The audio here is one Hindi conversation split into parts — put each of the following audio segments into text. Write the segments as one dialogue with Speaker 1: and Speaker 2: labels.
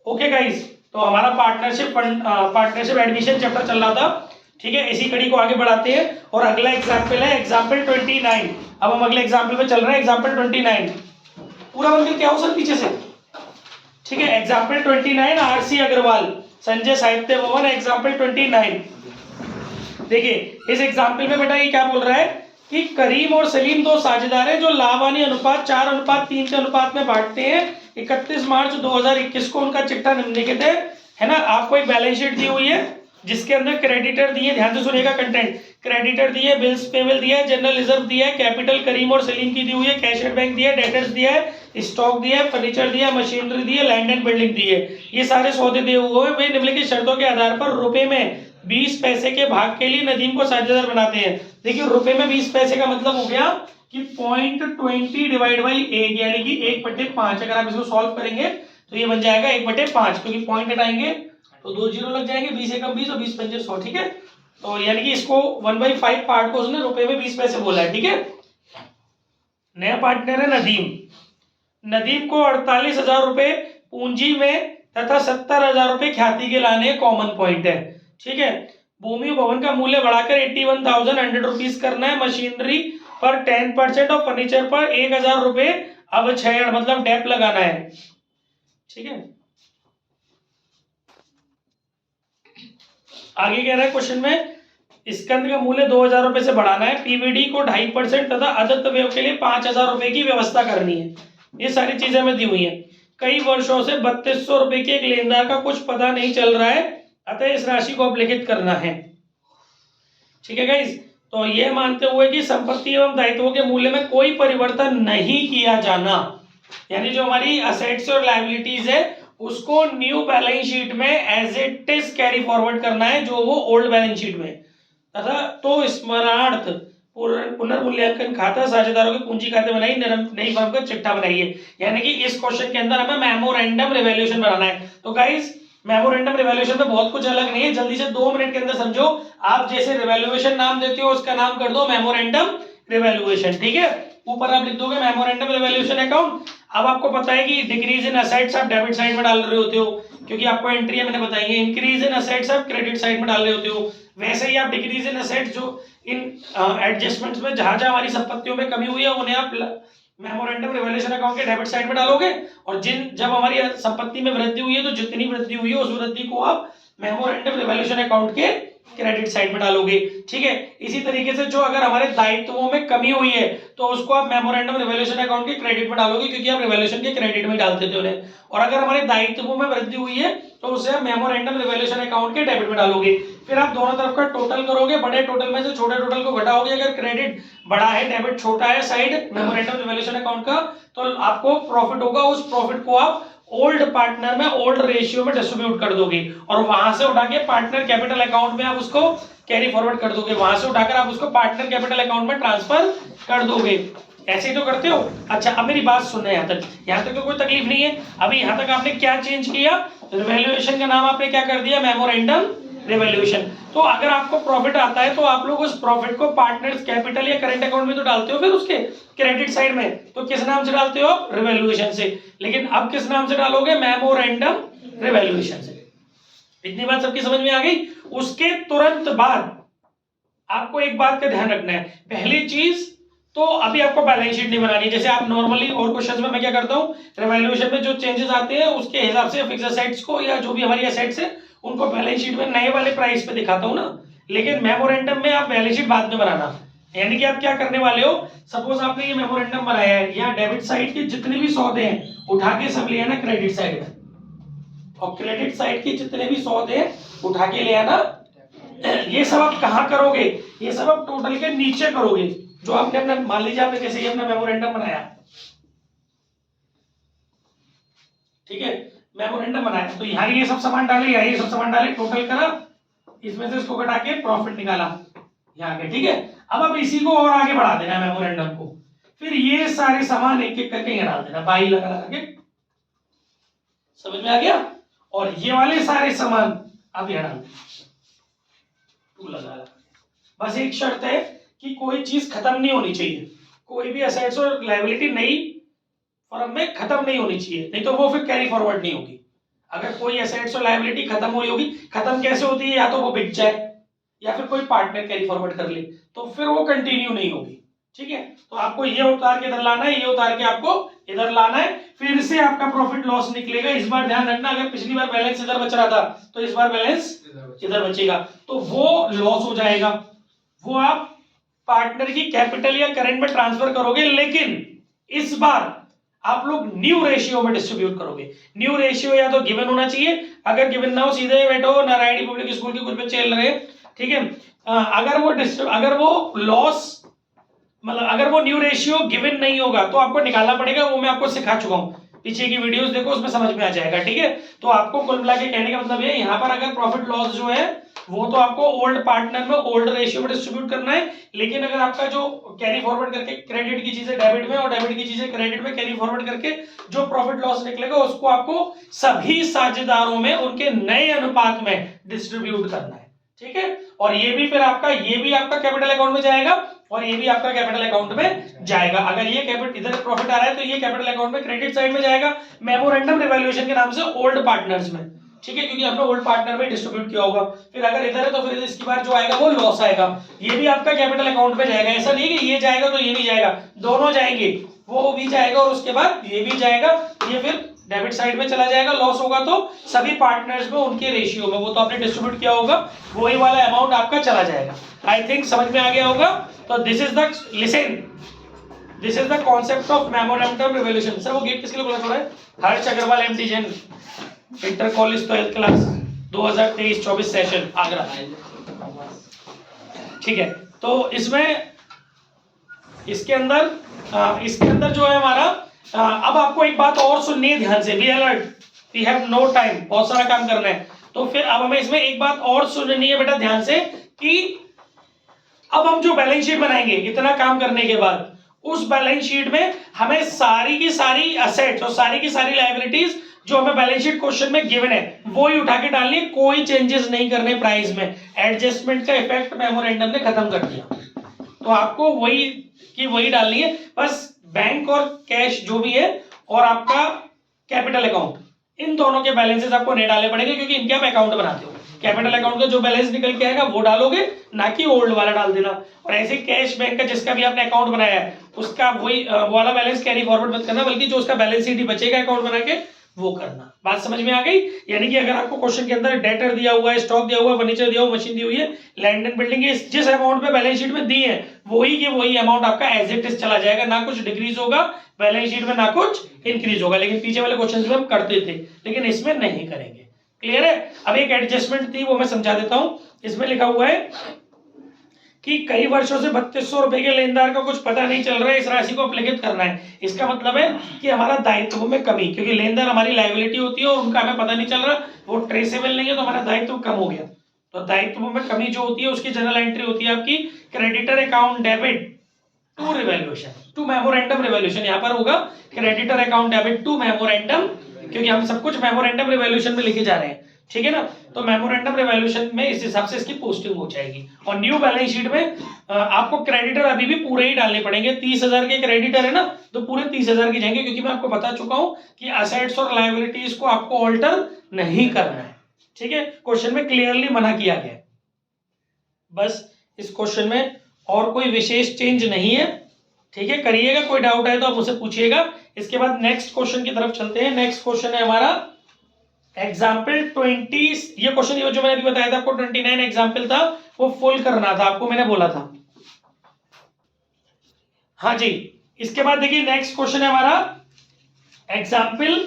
Speaker 1: ओके गाइस, तो हमारा पार्टनरशिप एडमिशन चैप्टर चल रहा था, ठीक है। इसी कड़ी को आगे बढ़ाते हैं और अगला एग्जाम्पल है एग्जाम्पल 29। अब हम अगले एग्जाम्पल पे चल रहे हैं, एग्जाम्पल 29। पूरा बनकर क्या हो सर पीछे से, ठीक है। एग्जाम्पल 29 आरसी अग्रवाल, संजय साहित्य भवन, एग्जाम्पल 29। देखिए इस एग्जाम्पल में बेटा ये क्या बोल रहा है कि करीम और सलीम दो साझेदार हैं जो लावानी अनुपात 4:3 के अनुपात में बांटते हैं। 31 मार्च 2021 को उनका चिट्ठा निम्नलिखित है ना। आपको एक बैलेंस शीट दी हुई है जिसके अंदर क्रेडिटर दिए, ध्यान से सुनिएगा कंटेंट। क्रेडिटर दिए, बिल्स पेबल दिया है, जनरल रिजर्व दिया है, कैपिटल करीम और सलीम की दी हुई है, कैश एट बैंक दिया है, डेटर्स दिया है, स्टॉक दिया है, फर्नीचर दिया है, मशीनरी दी है, लैंड एंड बिल्डिंग दी है। ये सारे सौदे दिए हुए हैं। वे निम्नलिखित शर्तों के आधार पर रुपए में 20 पैसे के भाग के लिए नदीम को साझेदार बनाते हैं। देखिए रुपए में 20 पैसे का मतलब हो गया कि 0.20 डिवाइड बाई 1 यानी कि 1/5। अगर आप इसको सॉल्व करेंगे तो ये बन जाएगा 1/5, क्योंकि पॉइंट हटाएंगे तो 2 जीरो लग जाएंगे, 20 एकम 20 और 20 पंजे 100, ठीक है। तो यानी कि इसको 1/5 पार्ट को उसने रुपए में 20 पैसे बोला है, ठीक है। नया पार्टनर है नदीम। नदीम को 48,000 रुपए पूंजी में तथा 70,000 रुपए ख्याति के लाने कॉमन पॉइंट है, ठीक है। भूमि भवन का मूल्य बढ़ाकर 81,100 रुपीज करना है। मशीनरी पर 10% और फर्नीचर पर 1,000 रुपए अवक्षयण मतलब डेप लगाना है, ठीक है। आगे कह रहा है क्वेश्चन में स्कंद का मूल्य 2,000 रुपए से बढ़ाना है। पीवीडी को 2.5% तथा अदत्त व्यय के लिए 5,000 रुपए की व्यवस्था करनी है। ये सारी चीजें हमें दी हुई है। कई वर्षों से 3200 रुपए के एक लेनदार का कुछ पता नहीं चल रहा है, अतः इस राशि को अभिलिखित करना है, ठीक है गाइस। तो ये मानते हुए कि संपत्ति एवं दायित्वों के मूल्य में कोई परिवर्तन नहीं किया जाना, यानी जो हमारी असेट्स और लायबिलिटीज है उसको न्यू बैलेंस शीट में as it is carry forward करना है जो वो ओल्ड बैलेंस शीट में तथा तो स्मरणार्थ पुनर्मूल्यांकन खाता साझेदारों के पूंजी खाते बनाई, नई फर्म का चिट्ठा बनाइए। यानी कि इस क्वेश्चन के अंदर हमें मेमोरेंडम रिवैल्यूएशन बनाना है। तो गाइस मेमोरेंडम रिवैल्यूएशन में बहुत कुछ अलग नहीं है, जल्दी से 2 मिनट के अंदर समझो। आप जैसे रिवैल्यूएशन नाम देते हो उसका नाम कर दो मेमोरेंडम रिवैल्यूएशन, ठीक है। ऊपर आप लिख दोगे मेमोरेंडम रिवैल्यूएशन अकाउंट। अब आपको पता है कि डिक्रीज इन असेट्स आप डेबिट साइड में डाल रहे होते हो, क्योंकि आपको एंट्री मैंने बताई है। इंक्रीज इन असेट्स आप क्रेडिट साइड में डाल रहे होते हो। वैसे ही आप डिक्रीज इन असेट्स जो इन एडजस्टमेंट्स में जहां जहां हमारी संपत्तियों में कमी हुई है उन्हें आप मेमोरेंडम रिवैल्यूएशन अकाउंट के डेबिट साइड में डालोगे, और जब हमारी संपत्ति में वृद्धि हुई है तो जितनी वृद्धि हुई है उस वृद्धि को आप मेमोरेंडम रिवैल्यूएशन अकाउंट के क्रेडिट साइड में डालोगे, ठीक है। इसी तरीके से जो अगर हमारे दायित्वों में कमी हुई है तो उसको आप मेमोरेंडम रिवैल्यूएशन अकाउंट के क्रेडिट में डालोगे, क्योंकि आप रिवैल्यूएशन के क्रेडिट में डालते थे उन्हें। और अगर हमारे दायित्वों में वृद्धि हुई है तो उसे आप मेमोरेंडम रिवैल्यूएशन अकाउंट के डेबिट में डालोगे। फिर आप दोनों तरफ का टोटल करोगे, बड़े टोटल में से छोटे टोटल को घटाओगे। अगर क्रेडिट बड़ा है डेबिट छोटा है साइड मेमोरेंडम रिवैल्यूएशन अकाउंट का, तो आपको प्रॉफिट होगा, उस प्रॉफिट को आप ओल्ड पार्टनर में ओल्ड रेशियो में डिस्ट्रीब्यूट कर दोगे और वहां से उठा के पार्टनर कैपिटल अकाउंट में आप उसको कैरी फॉरवर्ड कर दोगे, वहां से उठाकर आप उसको पार्टनर कैपिटल अकाउंट में ट्रांसफर कर दोगे। ऐसे ही तो करते हो। अच्छा अब मेरी बात सुनना है, यहाँ तक तो कोई तकलीफ नहीं है। अभी यहाँ तक आपने क्या चेंज किया, रिवैल्यूएशन का नाम आपने क्या कर दिया, मेमोरेंडम रिवैल्यूएशन। तो अगर आपको प्रॉफिट आता है तो आप लोग उस प्रॉफिट को पार्टनर्स कैपिटल या करंट अकाउंट में तो डालते हो, फिर उसके क्रेडिट साइड में तो किस नाम से डालते हो, रिवैल्यूएशन से। लेकिन अब किस नाम से डालोगे, मेमोरेंडम रिवैल्यूएशन से। इतनी बात सबकी समझ में आ गई। उसके तुरंत बाद आपको एक बात का ध्यान रखना है। पहली चीज तो अभी आपको बैलेंस शीट नहीं बनानी, जैसे आप नॉर्मली और क्वेश्चंस में मैं क्या करता हूं, रिवैल्यूएशन में जो चेंजेस आते हैं उसके हिसाब से फिक्स्ड असेट्स को या जो भी हमारी असेट्स है उनको बैलेंस शीट में नए वाले प्राइस पे दिखाता हूं ना। लेकिन मेमोरेंडम में आप बैलेंस शीट बाद में बनाना। यानी कि आप क्या करने वाले हो, सपोज आपने ये मेमोरेंडम बनाया है, यहाँ डेबिट साइड के जितने भी सौदे हैं उठा के सब ले आना क्रेडिट साइड में, और क्रेडिट साइड के जितने भी सौदे हैं उठा के ले आना। ये सब आप कहां करोगे, ये सब आप टोटल के नीचे करोगे। जो आपने अपना मान लीजिए आपने जैसे ये अपना मेमोरेंडम बनाया, ठीक है, मेमोरेंडम बनाया तो यहाँ ये सब सामान डाले, यहाँ ये सब सामान डाले, टोटल करा, इसमें से इसको घटा के प्रॉफिट निकाला यहाँ के, ठीक है। अब आप इसी को और आगे बढ़ा देना मेमोरेंडम को, फिर ये सारे सामान एक एक करके यहाँ डाल देना, बाई लगा लगा के। समझ में आ गया। और ये वाले सारे सामान आप यहाँ डाल देना, टू लगा लगा। बस एक शर्त है कि कोई चीज खत्म नहीं होनी चाहिए, कोई भी असेट्स और लायबिलिटी नई फर्म में खत्म नहीं होनी चाहिए, नहीं तो वो फिर कैरी फॉरवर्ड नहीं होगी। अगर कोई एसेट्स और लायबिलिटी खत्म हुई होगी, खत्म कैसे होती है, या तो वो बिक जाए या फिर कोई पार्टनर कैरी फॉरवर्ड कर ले, तो फिर वो कंटिन्यू नहीं होगी। ठीक है, तो आपको ये उतार के इधर लाना है, ये उतार के आपको इधर लाना है, फिर से आपका प्रॉफिट लॉस निकलेगा। इस बार ध्यान रखना, अगर पिछली बार बैलेंस इधर बच रहा था तो इस बार बैलेंस इधर बचेगा, तो वो लॉस हो जाएगा, वो आप पार्टनर की कैपिटल या करंट में ट्रांसफर करोगे, लेकिन इस बार आप लोग न्यू रेशियो में डिस्ट्रीब्यूट करोगे। न्यू रेशियो या तो गिवन होना चाहिए, अगर गिवन ना हो सीधे बैठो, नारायणी पब्लिक स्कूल के कुछ बच्चे चल रहे हैं, ठीक है, अगर वो लॉस मतलब अगर वो न्यू रेशियो गिवन नहीं होगा तो आपको निकालना पड़ेगा, वो मैं आपको सिखा चुका हूं, पीछे की वीडियोस देखो, उसमें समझ में आ जाएगा। ठीक है, तो आपको कुल मिला के कहने का मतलब ये, यहाँ पर अगर प्रॉफिट लॉस जो है वो तो आपको ओल्ड पार्टनर में ओल्ड रेशियो में डिस्ट्रीब्यूट करना है, लेकिन अगर आपका जो कैरी फॉरवर्ड करके क्रेडिट की चीजें डेबिट में और डेबिट की चीजें क्रेडिट में कैरी फॉरवर्ड करके जो प्रॉफिट लॉस निकलेगा उसको आपको सभी साझेदारों में उनके नए अनुपात में डिस्ट्रीब्यूट करना है। ठीक है, और ये भी आपका कैपिटल अकाउंट में जाएगा और ये भी आपका कैपिटल अकाउंट में जाएगा। अगर ये कैपिटल इधर प्रॉफिट आ रहा है तो ये कैपिटल अकाउंट में क्रेडिट साइड में जाएगा, मेमोरेंडम रिवैल्यूएशन के नाम से ओल्ड पार्टनर्स में। ठीक है, क्योंकि हमने ओल्ड पार्टनर में डिस्ट्रीब्यूट किया होगा। फिर अगर इधर है तो फिर इसकी बार जो आएगा वो लॉस आएगा, ये भी आपका कैपिटल अकाउंट में जाएगा। ऐसा नहीं कि ये जाएगा तो ये नहीं जाएगा, दोनों जाएंगे, वो भी जाएगा और उसके बाद ये भी जाएगा, ये फिर डेबिट साइड में चला जाएगा। लॉस होगा तो सभी पार्टनर्स में उनके रेशियो में, वो तो आपने डिस्ट्रीब्यूट किया होगा, वही वाला अमाउंट आपका चला जाएगा। आई थिंक समझ में आ गया होगा। तो this is the concept of memorandum revolution. Sir वो गेट किसके लिए खुला है? Harsh Agarwal MD Jain, inter college 12th class 2023-24 session Agra. ठीक है, तो इसके अंदर जो है हमारा, अब आपको एक बात और सुननी है ध्यान से, be alert, we have no time, बहुत सारा काम करना है। तो फिर अब हमें इसमें एक बात और सुननी है बेटा ध्यान से, कि अब हम जो बैलेंस शीट बनाएंगे इतना काम करने के बाद, उस बैलेंस शीट में हमें सारी की सारी एसेट्स और सारी की सारी लायबिलिटीज जो हमें बैलेंस शीट क्वेश्चन में गिवन है वो ही उठा के डालनी है, कोई चेंजेस नहीं करने प्राइस में। एडजस्टमेंट का इफेक्ट मेमोरेंडम ने खत्म कर दिया, तो आपको वही डालनी है बस। बैंक और कैश जो भी है और आपका कैपिटल अकाउंट, इन दोनों के बैलेंसेस आपको नहीं डालने पड़ेंगे, क्योंकि इनके आप अकाउंट बनाते हो। कैपिटल अकाउंट का जो बैलेंस निकल के आएगा वो डालोगे, ना कि ओल्ड वाला डाल देना। और ऐसे कैश बैंक का जिसका भी आपने अकाउंट बनाया है उसका वही वाला बैलेंस कैरी फॉरवर्ड मत करना, बल्कि जो उसका बैलेंस शीट ही बचेगा अकाउंट बना के वो करना। बात समझ में आ गई? यानी कि अगर आपको क्वेश्चन के अंदर डेटर दिया हुआ है, स्टॉक दिया हुआ है, फर्नीचर दिया हुआ, मशीन दी हुई है, लैंड एंड बिल्डिंग जिस अमाउंट पे बैलेंस शीट में दी है वही के वही अमाउंट आपका एज इट इज चला जाएगा, ना कुछ डिक्रीज होगा बैलेंस शीट में, ना कुछ इंक्रीज होगा। लेकिन पीछे वाले क्वेश्चन में हम करते थे, लेकिन इसमें नहीं करेंगे। क्लियर है? अब एक एडजस्टमेंट थी वो मैं समझा देता हूं। इसमें लिखा हुआ है कि कई वर्षों से 3200 रुपए के लेनदार का कुछ पता नहीं चल रहा है, इस राशि को अपलिखित करना है। इसका मतलब है कि हमारा दायित्व में कमी, क्योंकि लेनदार हमारी लायबिलिटी होती है और उनका हमें पता नहीं चल रहा, वो ट्रेसेबल नहीं है, तो हमारा दायित्व कम हो गया। तो दायित्व में कमी जो होती है उसकी जनरल एंट्री होती है आपकी creditor account debit to revaluation, to memorandum revaluation. यहाँ पर होगा creditor account debit to memorandum, क्योंकि हम सब कुछ मेमोरेंडम रिवैल्यूएशन में लिखे जा रहे हैं। ठीक है ना? तो मेमोरेंडम रिवैल्यूएशन में इस हिसाब से इसकी पोस्टिंग हो जाएगी। और न्यू बैलेंस शीट में आपको क्रेडिटर अभी भी पूरे ही डालने पड़ेंगे। 30,000 के क्रेडिटर है ना, तो पूरे 30,000 के जाएंगे, क्योंकि मैं आपको बता चुका हूं कि असेट्स और लायबिलिटीज को आपको ऑल्टर नहीं करना है। ठीक है, क्वेश्चन में क्लियरली मना किया गया। बस इस क्वेश्चन में और कोई विशेष चेंज नहीं है। ठीक है, करिएगा, कोई डाउट है तो आप मुझसे पूछिएगा। इसके बाद नेक्स्ट क्वेश्चन की तरफ चलते हैं। नेक्स्ट क्वेश्चन है हमारा एग्जाम्पल 20। ये क्वेश्चन जो मैंने अभी बताया था आपको 29 एग्जाम्पल था, वो फुल करना था आपको, मैंने बोला था। हाँ जी, इसके बाद देखिए नेक्स्ट क्वेश्चन है हमारा एग्जाम्पल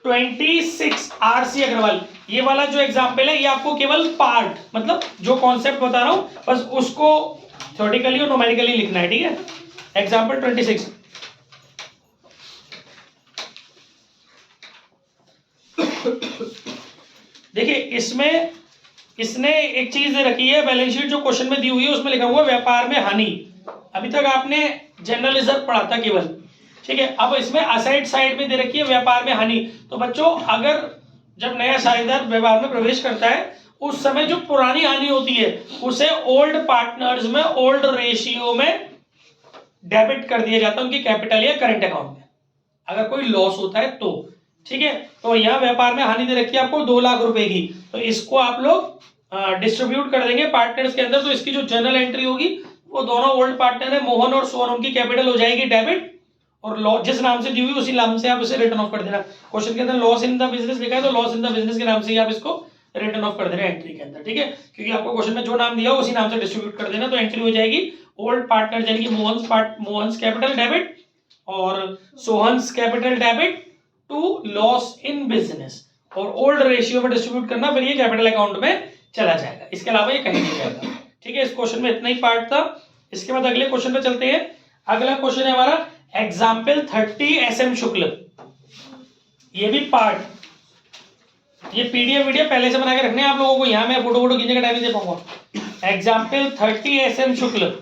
Speaker 1: 26 आरसी अग्रवाल। ये वाला जो एग्जाम्पल है ये आपको केवल पार्ट, मतलब जो कॉन्सेप्ट बता रहा हूं बस उसको थ्योरेटिकली और न्यूमेरिकली लिखना है। ठीक है, एग्जाम्पल 26। देखिए इसने एक चीज दे रखी है, बैलेंस शीट जो क्वेश्चन में दी हुई है उसमें लिखा हुआ है व्यापार में हानि। अभी तक आपने जनरल रिजर्व पढ़ा था केवल। ठीक है, अब इसमें असेट साइड में दे रखी है व्यापार में हानि। तो बच्चों अगर जब नया साझेदार व्यापार में प्रवेश करता है उस समय जो पुरानी हानि होती है उसे ओल्ड पार्टनर्स में ओल्ड रेशियो में डेबिट कर दिया जाता है उनके कैपिटल या करंट अकाउंट में। अगर कोई लॉस होता है तो, ठीक है। तो यहाँ व्यापार में हानि दे रखी है आपको 2 लाख रुपए की, तो इसको आप लोग डिस्ट्रीब्यूट कर देंगे पार्टनर्स के अंदर। तो इसकी जो जर्नल एंट्री होगी वो दोनों ओल्ड पार्टनर है मोहन और सोहन, उनकी कैपिटल हो जाएगी डेबिट, और लॉस जिस नाम से दी हुई उसी नाम से आप इसे रिटर्न ऑफ कर देना। क्वेश्चन के अंदर लॉस इन द बिजनेस लिखा है तो लॉस इन द बिजनेस के नाम से ही आप इसको रिटर्न ऑफ कर देना एंट्री के अंदर, ठीक है। क्योंकि आपको क्वेश्चन में जो नाम दिया उसी नाम से डिस्ट्रीब्यूट कर देना। तो एंट्री हो जाएगी ओल्ड पार्टनर यानी कि मोहन्स कैपिटल डेबिट और Sohan's capital debit to loss in business, और ओल्ड रेशियो में डिस्ट्रीब्यूट करना, फिर ये कैपिटल अकाउंट में चला जाएगा। इसके अलावा ये कहीं नहीं जाएगा, ठीक है। इस क्वेश्चन में इतना ही पार्ट था। इसके बाद अगले क्वेश्चन पे चलते हैं। अगला क्वेश्चन है हमारा एग्जाम्पल 30 SM शुक्ल। ये भी पार्ट, ये पीडीएफ वीडियो पहले से बना के रखने हैं आप लोगों को, यहाँ मैं फोटो खींचने का टाइम नहीं दे पाऊंगा। एग्जाम्पल 30 SM शुक्ल,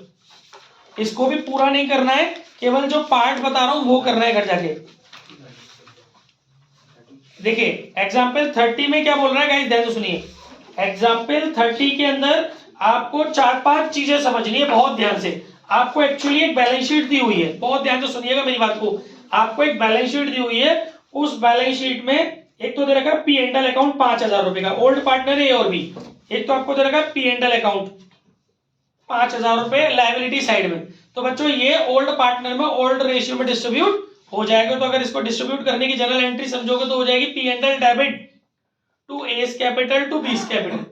Speaker 1: इसको भी पूरा नहीं करना है, केवल जो पार्ट बता रहा हूं वो करना है घर जाके। देखिए एग्जाम्पल 30 में क्या बोल रहा है गाइस, ध्यान से सुनिए। एग्जाम्पल 30 के अंदर आपको 4-5 चीजें समझनी है बहुत ध्यान से। आपको एक्चुअली एक बैलेंस शीट दी हुई है, बहुत ध्यान से सुनिएगा मेरी बात को। आपको एक बैलेंस शीट दी हुई है, उस बैलेंस शीट में एक तो दे रखा है पी एंड एल अकाउंट 5,000 रुपए का, ओल्ड पार्टनर है और भी। एक तो आपको दे रखा है पी एंड एल अकाउंट 5,000 रुपए लायबिलिटी साइड में। तो बच्चों ये ओल्ड पार्टनर में ओल्ड रेशियो में डिस्ट्रीब्यूट हो जाएगा। तो अगर इसको डिस्ट्रीब्यूट करने की जनरल एंट्री समझोगे तो हो जाएगी P and L debit to S capital to B's capital.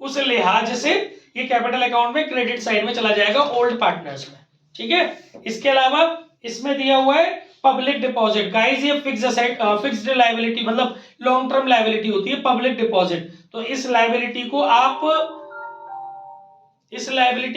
Speaker 1: उस लिहाज से ये कैपिटल अकाउंट में क्रेडिट साइड में चला जाएगा ओल्ड पार्टनर्स में, ठीक है। इसके अलावा इसमें दिया हुआ है पब्लिक डिपॉजिट। गाइस ये फिक्स्ड लायबिलिटी मतलब लॉन्ग टर्म लायबिलिटी होती है पब्लिक डिपॉजिट। तो इस लायबिलिटी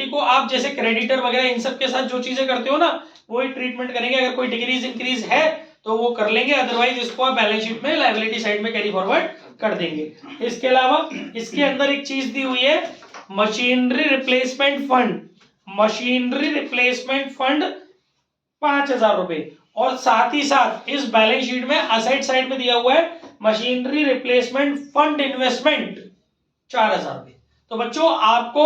Speaker 1: को आप जैसे क्रेडिटर वगैरह इन सब के साथ जो चीजें करते हो ना वही ट्रीटमेंट करेंगे। अगर कोई डिक्रीज इंक्रीज है तो वो कर लेंगे, अदरवाइज इसको आप बैलेंस शीट में लायबिलिटी साइड में कैरी फॉरवर्ड कर देंगे। इसके अलावा इसके अंदर एक चीज दी हुई है machinery replacement fund. Machinery replacement fund 5,000 रुपए, और साथ ही साथ इस बैलेंस शीट में असेट साइड में दिया हुआ है मशीनरी रिप्लेसमेंट फंड इन्वेस्टमेंट 4,000 रुपए। तो बच्चों आपको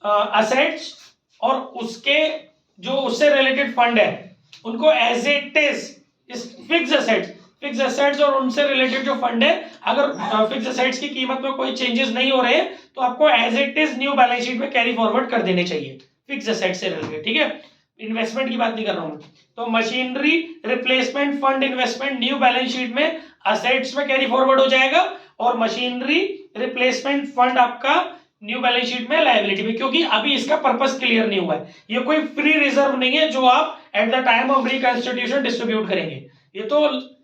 Speaker 1: असेट्स और उसके जो उससे रिलेटेड फंड है उनको as it is fix assets और उनसे रिलेटेड जो फंड है, अगर फिक्स असेट्स की कीमत में कोई चेंजेस नहीं हो रहे तो आपको as it is new balance sheet में कैरी फॉरवर्ड कर देने चाहिए फिक्स असेट्स से रिलेटेड, ठीक है। इन्वेस्टमेंट की बात नहीं कर रहा हूं। तो machinery replacement fund investment new balance sheet में असेट्स में कैरी फॉरवर्ड हो जाएगा, और मशीनरी रिप्लेसमेंट फंड आपका न्यू बैलेंस शीट में लायबिलिटी में, क्योंकि अभी इसका पर्पस क्लियर नहीं हुआ है। ये कोई फ्री रिजर्व नहीं है जो आप at the time of reconstitution distribute करेंगे। ये तो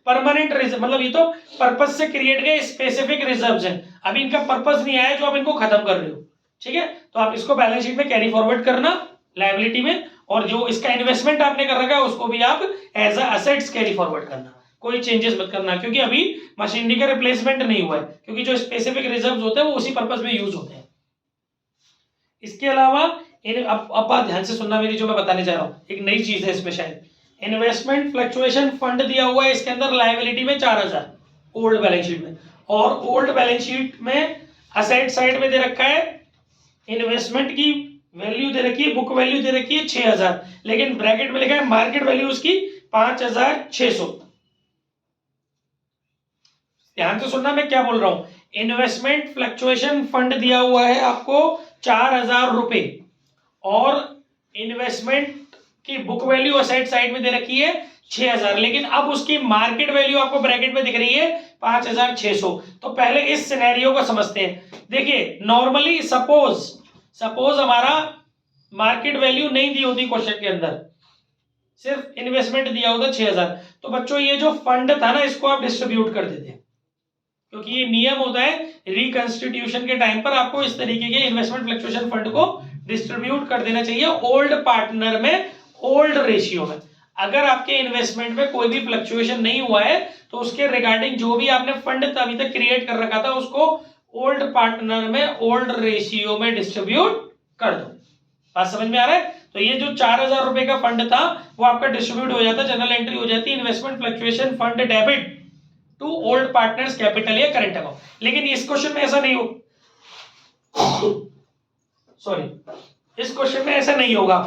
Speaker 1: परमानेंट रिजर्व मतलब ये तो पर्पस से क्रिएट गए स्पेसिफिक रिजर्व्स हैं। अभी इनका पर्पस नहीं आया जो आप इनको खत्म कर रहे हो, ठीक है। तो आप इसको बैलेंस शीट में कैरी फॉरवर्ड करना लायबिलिटी में, और जो इसका इन्वेस्टमेंट आपने कर रखा है उसको भी आप as a assets carry forward करना, कोई चेंजेस मत करना, क्योंकि अभी मशीनरी का रिप्लेसमेंट नहीं हुआ है, क्योंकि जो स्पेसिफिक रिजर्व्स होते हैं वो उसी पर्पस में यूज होते हैं। इसके अलावा अब बात ध्यान से सुनना मेरी, जो मैं बताने जा रहा हूँ एक नई चीज है इसमें। शायद इन्वेस्टमेंट फ्लक्चुएशन फंड दिया हुआ है इसके अंदर लायबिलिटी में 4,000 ओल्ड बैलेंस शीट में, और ओल्ड बैलेंस शीट में असेट साइड में दे रखा है इन्वेस्टमेंट की वैल्यू दे रखी है, बुक वैल्यू दे रखी है 6,000, लेकिन ब्रैकेट में लिखा है मार्केट वैल्यू उसकी 5,600। ध्यान से सुनना मैं क्या बोल रहा हूं। इन्वेस्टमेंट फ्लक्चुएशन फंड दिया हुआ है आपको 4,000 रुपए, और इन्वेस्टमेंट की बुक वैल्यू असेट साइड में दे रखी है 6,000, लेकिन अब उसकी मार्केट वैल्यू आपको ब्रैकेट में दिख रही है 5,600। तो पहले इस सिनेरियो को समझते हैं। देखिए नॉर्मली सपोज हमारा मार्केट वैल्यू नहीं दी होती क्वेश्चन के अंदर, सिर्फ इन्वेस्टमेंट दिया होता 6,000, तो बच्चों ये जो फंड था ना इसको आप डिस्ट्रीब्यूट कर देते, क्योंकि ये नियम होता है रिकंस्टिट्यूशन के टाइम पर आपको इस तरीके के इन्वेस्टमेंट फ्लक्चुएशन फंड को डिस्ट्रीब्यूट कर देना चाहिए ओल्ड पार्टनर में ओल्ड रेशियो में। अगर आपके इन्वेस्टमेंट में कोई भी फ्लक्चुएशन नहीं हुआ है तो उसके रिगार्डिंग जो भी आपने फंड अभी तक क्रिएट कर रखा था उसको ओल्ड पार्टनर में ओल्ड रेशियो में डिस्ट्रीब्यूट कर दो। बात समझ में आ रहा है। तो ये जो 4,000 रुपए का फंड था वो आपका डिस्ट्रीब्यूट हो जाता, जनरल एंट्री हो जाती investment fluctuation fund debit to old partners capital या करंट अकाउंट। लेकिन इस क्वेश्चन में ऐसा नहीं हो इस क्वेश्चन में ऐसा नहीं होगा।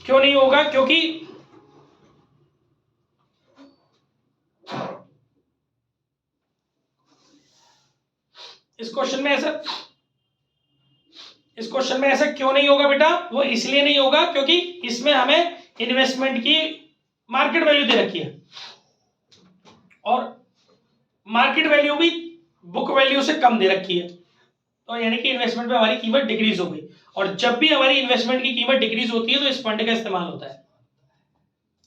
Speaker 1: क्यों नहीं होगा? क्योंकि इस क्वेश्चन में ऐसा क्यों नहीं होगा बेटा? वो इसलिए नहीं होगा क्योंकि इसमें हमें इन्वेस्टमेंट की मार्केट वैल्यू दे रखी है और मार्केट वैल्यू भी बुक वैल्यू से कम दे रखी है, तो यानी कि इन्वेस्टमेंट पे हमारी कीमत डिक्रीज हो गई। और जब भी हमारी इन्वेस्टमेंट की कीमत डिक्रीज होती है तो इस फंड का इस्तेमाल होता है।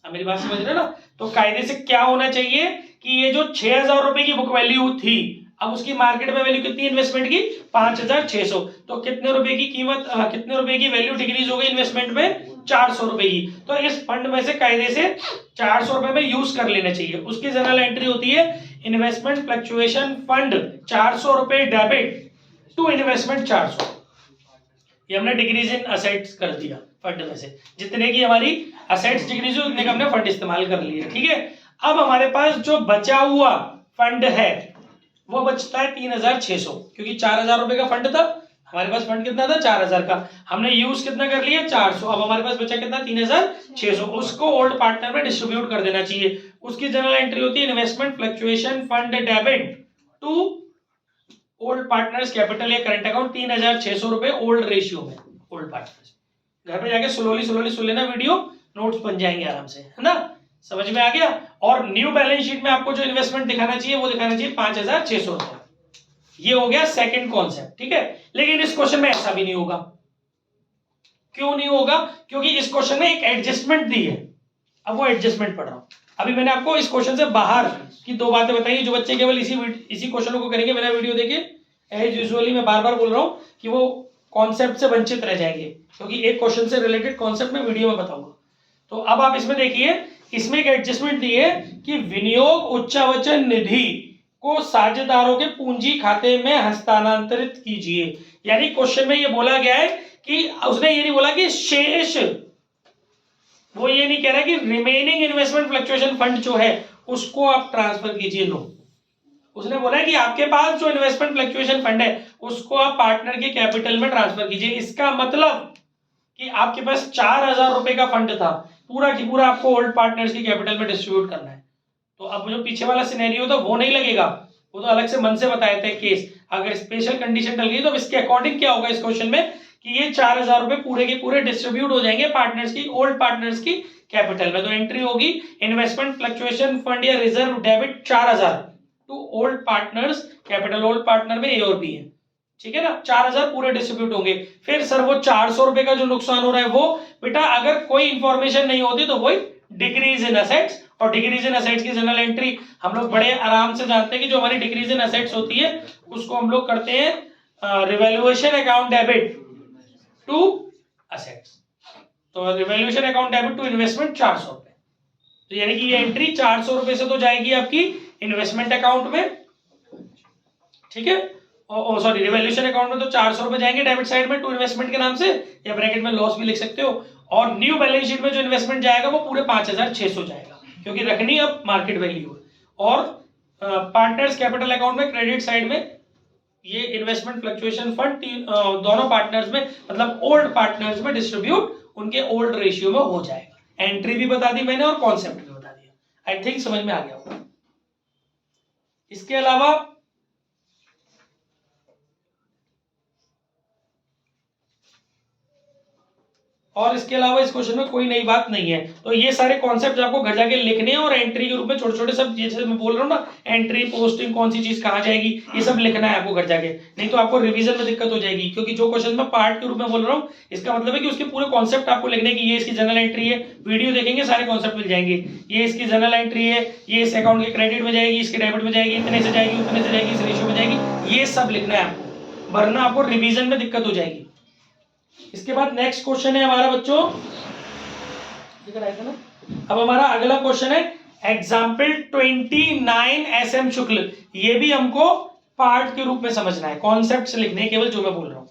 Speaker 1: अब मेरी बात समझ रहे हो ना? तो कायदे से क्या होना चाहिए कि ये जो 6,000 रुपए की बुक वैल्यू थी, अब उसकी मार्केट में वैल्यू कितनी इन्वेस्टमेंट की? 5,600। तो कितने रुपए की कीमत, कितने रुपए की वैल्यू डिक्रीज हो गई इन्वेस्टमेंट में? 400 रुपए की। तो इस फंड में से कायदे से 400 रुपए में यूज कर लेना चाहिए। उसकी जनरल एंट्री होती है इन्वेस्टमेंट फ्लक्चुएशन फंड 400 रुपए डेबिट टू इन्वेस्टमेंट 400। ये हमने डिक्रीज इन असेट्स कर दिया फंड में से, जितने की हमारी असेट्स डिक्रीज हुई उतने का हमने फंड इस्तेमाल कर लिया। ठीक है, अब हमारे पास जो बचा हुआ फंड है वो बचता है 3,600, क्योंकि 4,000 रुपए का फंड था, हमारे पास फंड कितना था? 4,000 का, हमने यूज कितना कर लिया? 400। अब हमारे पास बचा कितना? 3,600। उसको ओल्ड पार्टनर में डिस्ट्रीब्यूट कर देना चाहिए। उसकी जनरल एंट्री होती है investment fluctuation fund debit to old partners capital या करंट अकाउंट 3,600 रुपए ओल्ड रेशियो में। ओल्ड पार्टनर्स घर पे जाके स्लोली सुन लेना वीडियो, नोट्स बन जाएंगे आराम से, है ना? समझ में आ गया? और न्यू बैलेंस शीट में आपको जो इन्वेस्टमेंट दिखाना चाहिए वो दिखाना चाहिए 5,600 रुपए। ये हो गया सेकंड कॉन्सेप्ट। ठीक है, लेकिन इस क्वेश्चन में ऐसा भी नहीं होगा। क्यों नहीं होगा? क्योंकि इस क्वेश्चन में एक एडजस्टमेंट दी है। अब वो एडजस्टमेंट पढ़ रहा हूं। अभी मैंने आपको इस क्वेश्चन से बाहर की दो बातें बताई। जो बच्चे केवल इसी क्वेश्चनों को करेंगे मेरा वीडियो देखे, एज यूजुअली मैं बार बार बोल रहा हूं कि वो कॉन्सेप्ट से वंचित रह जाएंगे, क्योंकि एक क्वेश्चन से रिलेटेड कॉन्सेप्ट मैं वीडियो में बताऊंगा। तो अब आप इसमें देखिए, इसमें एक एडजस्टमेंट दी है कि विनियोग उच्चावचन निधि को साझेदारों के पूंजी खाते में हस्तांतरित कीजिए। यानी क्वेश्चन में ये बोला गया है कि उसने ये नहीं बोला कि शेष, वो ये नहीं कह रहा कि रिमेनिंग इन्वेस्टमेंट फ्लक्चुएशन फंड जो है उसको आप ट्रांसफर कीजिए। नो, उसने बोला है कि आपके पास जो इन्वेस्टमेंट फ्लक्चुएशन फंड है उसको आप पार्टनर के कैपिटल में ट्रांसफर कीजिए। इसका मतलब कि आपके पास 4,000 रुपए का फंड था, पूरा की पूरा आपको ओल्ड पार्टनर्स की कैपिटल में डिस्ट्रीब्यूट करना है। तो अब जो पीछे वाला सिनेरियो था वो नहीं लगेगा, वो तो अलग से मन से बताए थे केस। अगर स्पेशल कंडीशन डल गई तो इसके अकॉर्डिंग क्या होगा इस क्वेश्चन में कि ये 4,000 रुपए पूरे के पूरे डिस्ट्रीब्यूट हो जाएंगे पार्टनर्स की, ओल्ड पार्टनर्स की कैपिटल में। तो एंट्री होगी इन्वेस्टमेंट फ्लक्चुएशन फंड या reserve debit 4,000 to old partners capital. Old partner में ए और बी है, ठीक है ना? 4,000 पूरे डिस्ट्रीब्यूट होंगे। फिर सर वो 400 रुपए का जो नुकसान हो रहा है वो, बेटा अगर कोई इंफॉर्मेशन नहीं होती तो वही डिक्रीज इन असेट्स। और डिक्रीज इन असेट्स की जनरल एंट्री हम लोग बड़े आराम से जानते हैं कि जो हमारी डिक्रीज इन असेट्स होती है उसको हम लोग करते हैं revaluation account debit to assets. तो revaluation account debit to investment 400 रुपए। तो यानी कि ये एंट्री 400 रुपए से तो जाएगी आपकी इन्वेस्टमेंट अकाउंट में, ठीक है? सॉरी, रिवैल्यूएशन अकाउंट में तो 400 रुपए जाएंगे डेबिट साइड में टू इन्वेस्टमेंट के नाम से, या ब्रैकेट में लॉस भी लिख सकते हो। और न्यू बैलेंस शीट में जो इन्वेस्टमेंट जाएगा वो पूरे 5,600 जाएगा, क्योंकि रखनी अब मार्केट वैल्यू है। और पार्टनर्स कैपिटल अकाउंट में क्रेडिट साइड में ये इन्वेस्टमेंट फ्लक्चुएशन फंड दोनों पार्टनर्स में, मतलब ओल्ड पार्टनर्स में डिस्ट्रीब्यूट उनके ओल्ड रेशियो में हो जाएगा। एंट्री भी बता दी मैंने और कॉन्सेप्ट भी बता दिया। आई थिंक समझ में आ गया होगा। इसके अलावा इस क्वेश्चन में कोई नई बात नहीं है। तो ये सारे कॉन्सेप्ट आपको घर जाके लिखने हैं और एंट्री के रूप में छोटे छोटे सब, जैसे मैं बोल रहा हूँ ना, एंट्री पोस्टिंग कौन सी चीज कहाँ जाएगी, ये सब लिखना है आपको घर जाके, नहीं तो आपको रिवीजन में दिक्कत हो जाएगी। क्योंकि जो क्वेश्चन मैं पार्ट के रूप में बोल रहा हूँ इसका मतलब है कि उसके पूरे कॉन्सेप्ट आपको लिखने की। ये इसकी जनरल एंट्री है, वीडियो देखेंगे सारे कॉन्सेप्ट मिल जाएंगे। ये इसकी जनरल एंट्री है, ये इस अकाउंट के क्रेडिट में जाएगी, इसके डेबिट में जाएगी, इतने से जाएगी, उतने से जाएगी, इस रेशियो में जाएगी। ये सब लिखना है आपको, वरना आपको रिवीजन में दिक्कत हो जाएगी। इसके बाद नेक्स्ट क्वेश्चन है हमारा बच्चों, ना, अब हमारा अगला क्वेश्चन है एग्जाम्पल 29 SM शुक्ल। ये भी हमको पार्ट के रूप में समझना है, कॉन्सेप्ट से लिखने केवल जो मैं बोल रहा हूं।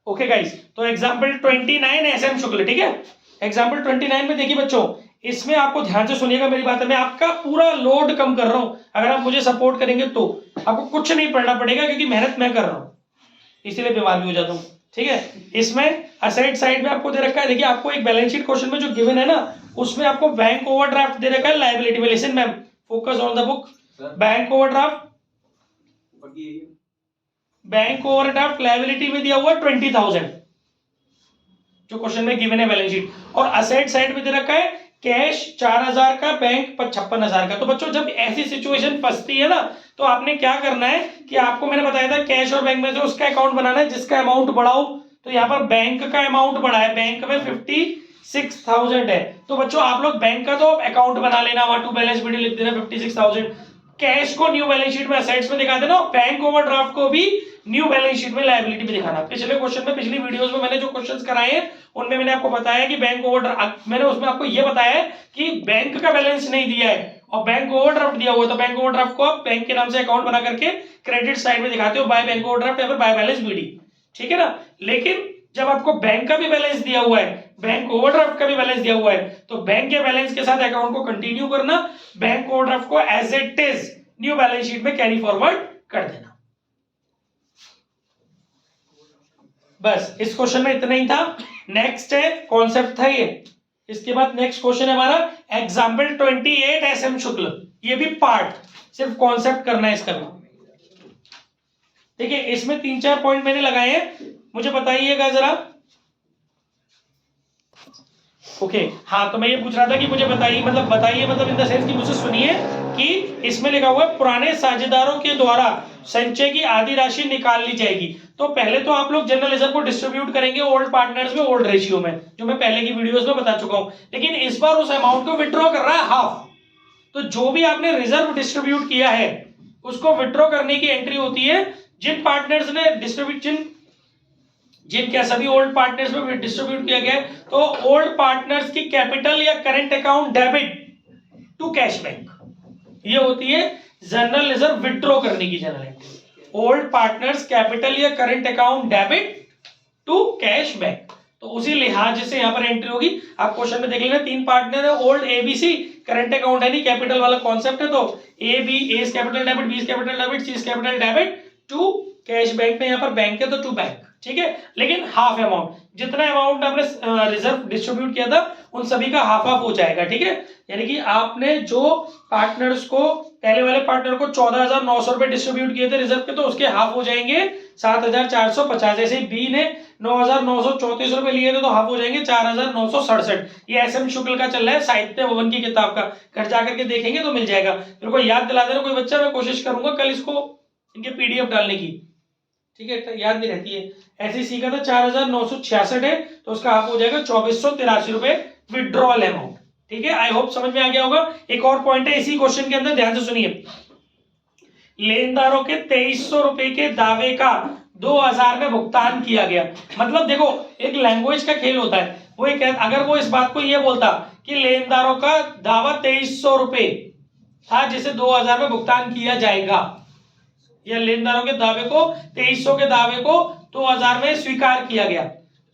Speaker 1: ओके गाइस, तो एग्जाम्पल 29 SM शुक्ल, ठीक है? एग्जाम्पल 29 में देखिए बच्चों, इसमें आपको ध्यान से सुनिएगा मेरी बात है। मैं आपका पूरा लोड कम कर रहा हूं, अगर आप मुझे सपोर्ट करेंगे तो आपको कुछ नहीं पढ़ना पड़ेगा, क्योंकि मेहनत मैं कर रहा हूं, इसीलिए बीमार भी हो जाता हूं, ठीक है? इसमें असेट साइड में आपको दे रखा है, देखिए आपको एक बैलेंस शीट क्वेश्चन में जो गिवन है ना, उसमें आपको बैंक ओवरड्राफ्ट दे रखा है लायबिलिटी में। Listen ma'am, focus on the book. Bank overdraft, bank overdraft liability में दिया हुआ 20,000 जो क्वेश्चन में गिवन है बैलेंस शीट, और असेट साइड में दे रखा है कैश 4,000 का, बैंक 56,000 का। तो बच्चों जब ऐसी सिचुएशन फंसती है ना, तो आपने क्या करना है कि आपको मैंने बताया था कैश और बैंक में से उसका अकाउंट बनाना है जिसका अमाउंट बढ़ाओ। तो यहाँ पर बैंक का अमाउंट बढ़ा है, बैंक में 56,000 है। तो बच्चों आप लोग बैंक का तो अकाउंट बना लेना, वहां टू बैलेंस शीट लिख देना 56,000। कैश को न्यू बैलेंस शीट में असेट्स में दिखा देना, बैंक ओवरड्राफ्ट को भी न्यू बैलेंस शीट में लायबिलिटी में दिखाना। पिछले क्वेश्चन में, पिछली वीडियोस में मैंने जो क्वेश्चंस कराए हैं उनमें मैंने आपको बताया कि बैंक ओवरड्राफ्ट, मैंने उसमें आपको ये बताया है कि बैंक का बैलेंस नहीं दिया है और बैंक ओवरड्राफ्ट दिया हुआ है, तो बैंक ओवरड्राफ्ट को आप बैंक के नाम से अकाउंट बना करके क्रेडिट साइड में दिखाते हो बाय बैंक ओवरड्राफ्ट या फिर बाय बैलेंस बीडी, ठीक है ना। लेकिन जब आपको बैंक का भी बैलेंस दिया हुआ है, बैंक ओवरड्राफ्ट का भी बैलेंस दिया हुआ है, तो बैंक के बैलेंस के साथ अकाउंट को कंटिन्यू करना, बैंक ओवरड्राफ्ट को as it is new balance sheet में कैरी फॉरवर्ड कर देना। बस इस क्वेश्चन में इतना ही था। नेक्स्ट है कॉन्सेप्ट था ये। इसके बाद नेक्स्ट क्वेश्चन है हमारा एग्जाम्पल 28 SM शुक्ल। ये भी पार्ट, सिर्फ कॉन्सेप्ट करना है इसका भी। देखिए इसमें 3-4 पॉइंट मैंने लगाए हैं, मुझे बताइएगा जरा। ओके हाँ, तो मैं ये पूछ रहा था कि मुझे बताइए, मतलब इन द सेंस कि मुझे सुनिए कि इसमें लिखा हुआ है पुराने साझेदारों के द्वारा संचय की आधी राशि निकाल ली जाएगी। तो पहले तो आप लोग जनरल रिजर्व को डिस्ट्रीब्यूट करेंगे ओल्ड पार्टनर्स में ओल्ड रेशियो में, जो मैं पहले की वीडियोस में बता चुका हूं। लेकिन इस बार उस अमाउंट को विड्रॉ कर रहा है हाफ। तो जो भी आपने रिजर्व डिस्ट्रीब्यूट किया है उसको विड्रॉ करने की एंट्री होती है। जिन पार्टनर्स ने डिस्ट्रीब्यूट, जिन क्या सभी ओल्ड पार्टनर्स में डिस्ट्रीब्यूट किया गया है, तो ओल्ड पार्टनर्स की कैपिटल या current account debit to cash bank, ये होती है जनरल रिजर्व विड्रॉ करने की general entry. Old partners capital या current account debit to cash bank, तो उसी लिहाज से यहां पर एंट्री होगी। आप क्वेश्चन में देख लेना, 3 पार्टनर है, ओल्ड ABC, करंट अकाउंट है नहीं, कैपिटल वाला कॉन्सेप्ट है, तो A capital debit, B capital debit, C capital debit to cash bank में, यहां पर बैंक है तो टू बैंक, ठीक है। लेकिन हाफ अमाउंट, जितना अमाउंट आपने रिजर्व डिस्ट्रीब्यूट किया था उन सभी का हाफ हाफ हो जाएगा, ठीक है। यानी कि आपने जो पार्टनर्स को, पहले वाले पार्टनर को 14,900 रुपए डिस्ट्रीब्यूट किए थे रिजर्व के, तो उसके हाफ हो जाएंगे 7,450। जैसे बी ने 9,934 रुपए लिए थे तो हाफ हो जाएंगे 4,967। ये SM शुक्ल का चल रहा है, साहित्य भवन की किताब का, घर जाकर के देखेंगे तो मिल जाएगा। मेरे को याद दिला देना कोई बच्चा, मैं कोशिश करूंगा कल इसको इनके PDF डालने की, ठीक है। याद नहीं रहती है। SEC का था 4,966 है, तो उसका हाफ हो जाएगा 2,483 रुपए विड्रॉल अमाउंट, ठीक है। आई होप समझ में आ गया होगा। एक और पॉइंट है इसी क्वेश्चन के अंदर, ध्यान से सुनिए। लेनदारों के 2,300 रुपए के दावे का 2,000 में भुगतान किया गया। मतलब देखो एक लैंग्वेज का खेल होता है। वो अगर वो इस बात को ये बोलता कि लेनदारों का दावा 2,300 रुपए था जिसे 2,000 में भुगतान किया जाएगा, या लेनदारों के दावे को 2,300 के दावे को 2,000 में स्वीकार किया गया,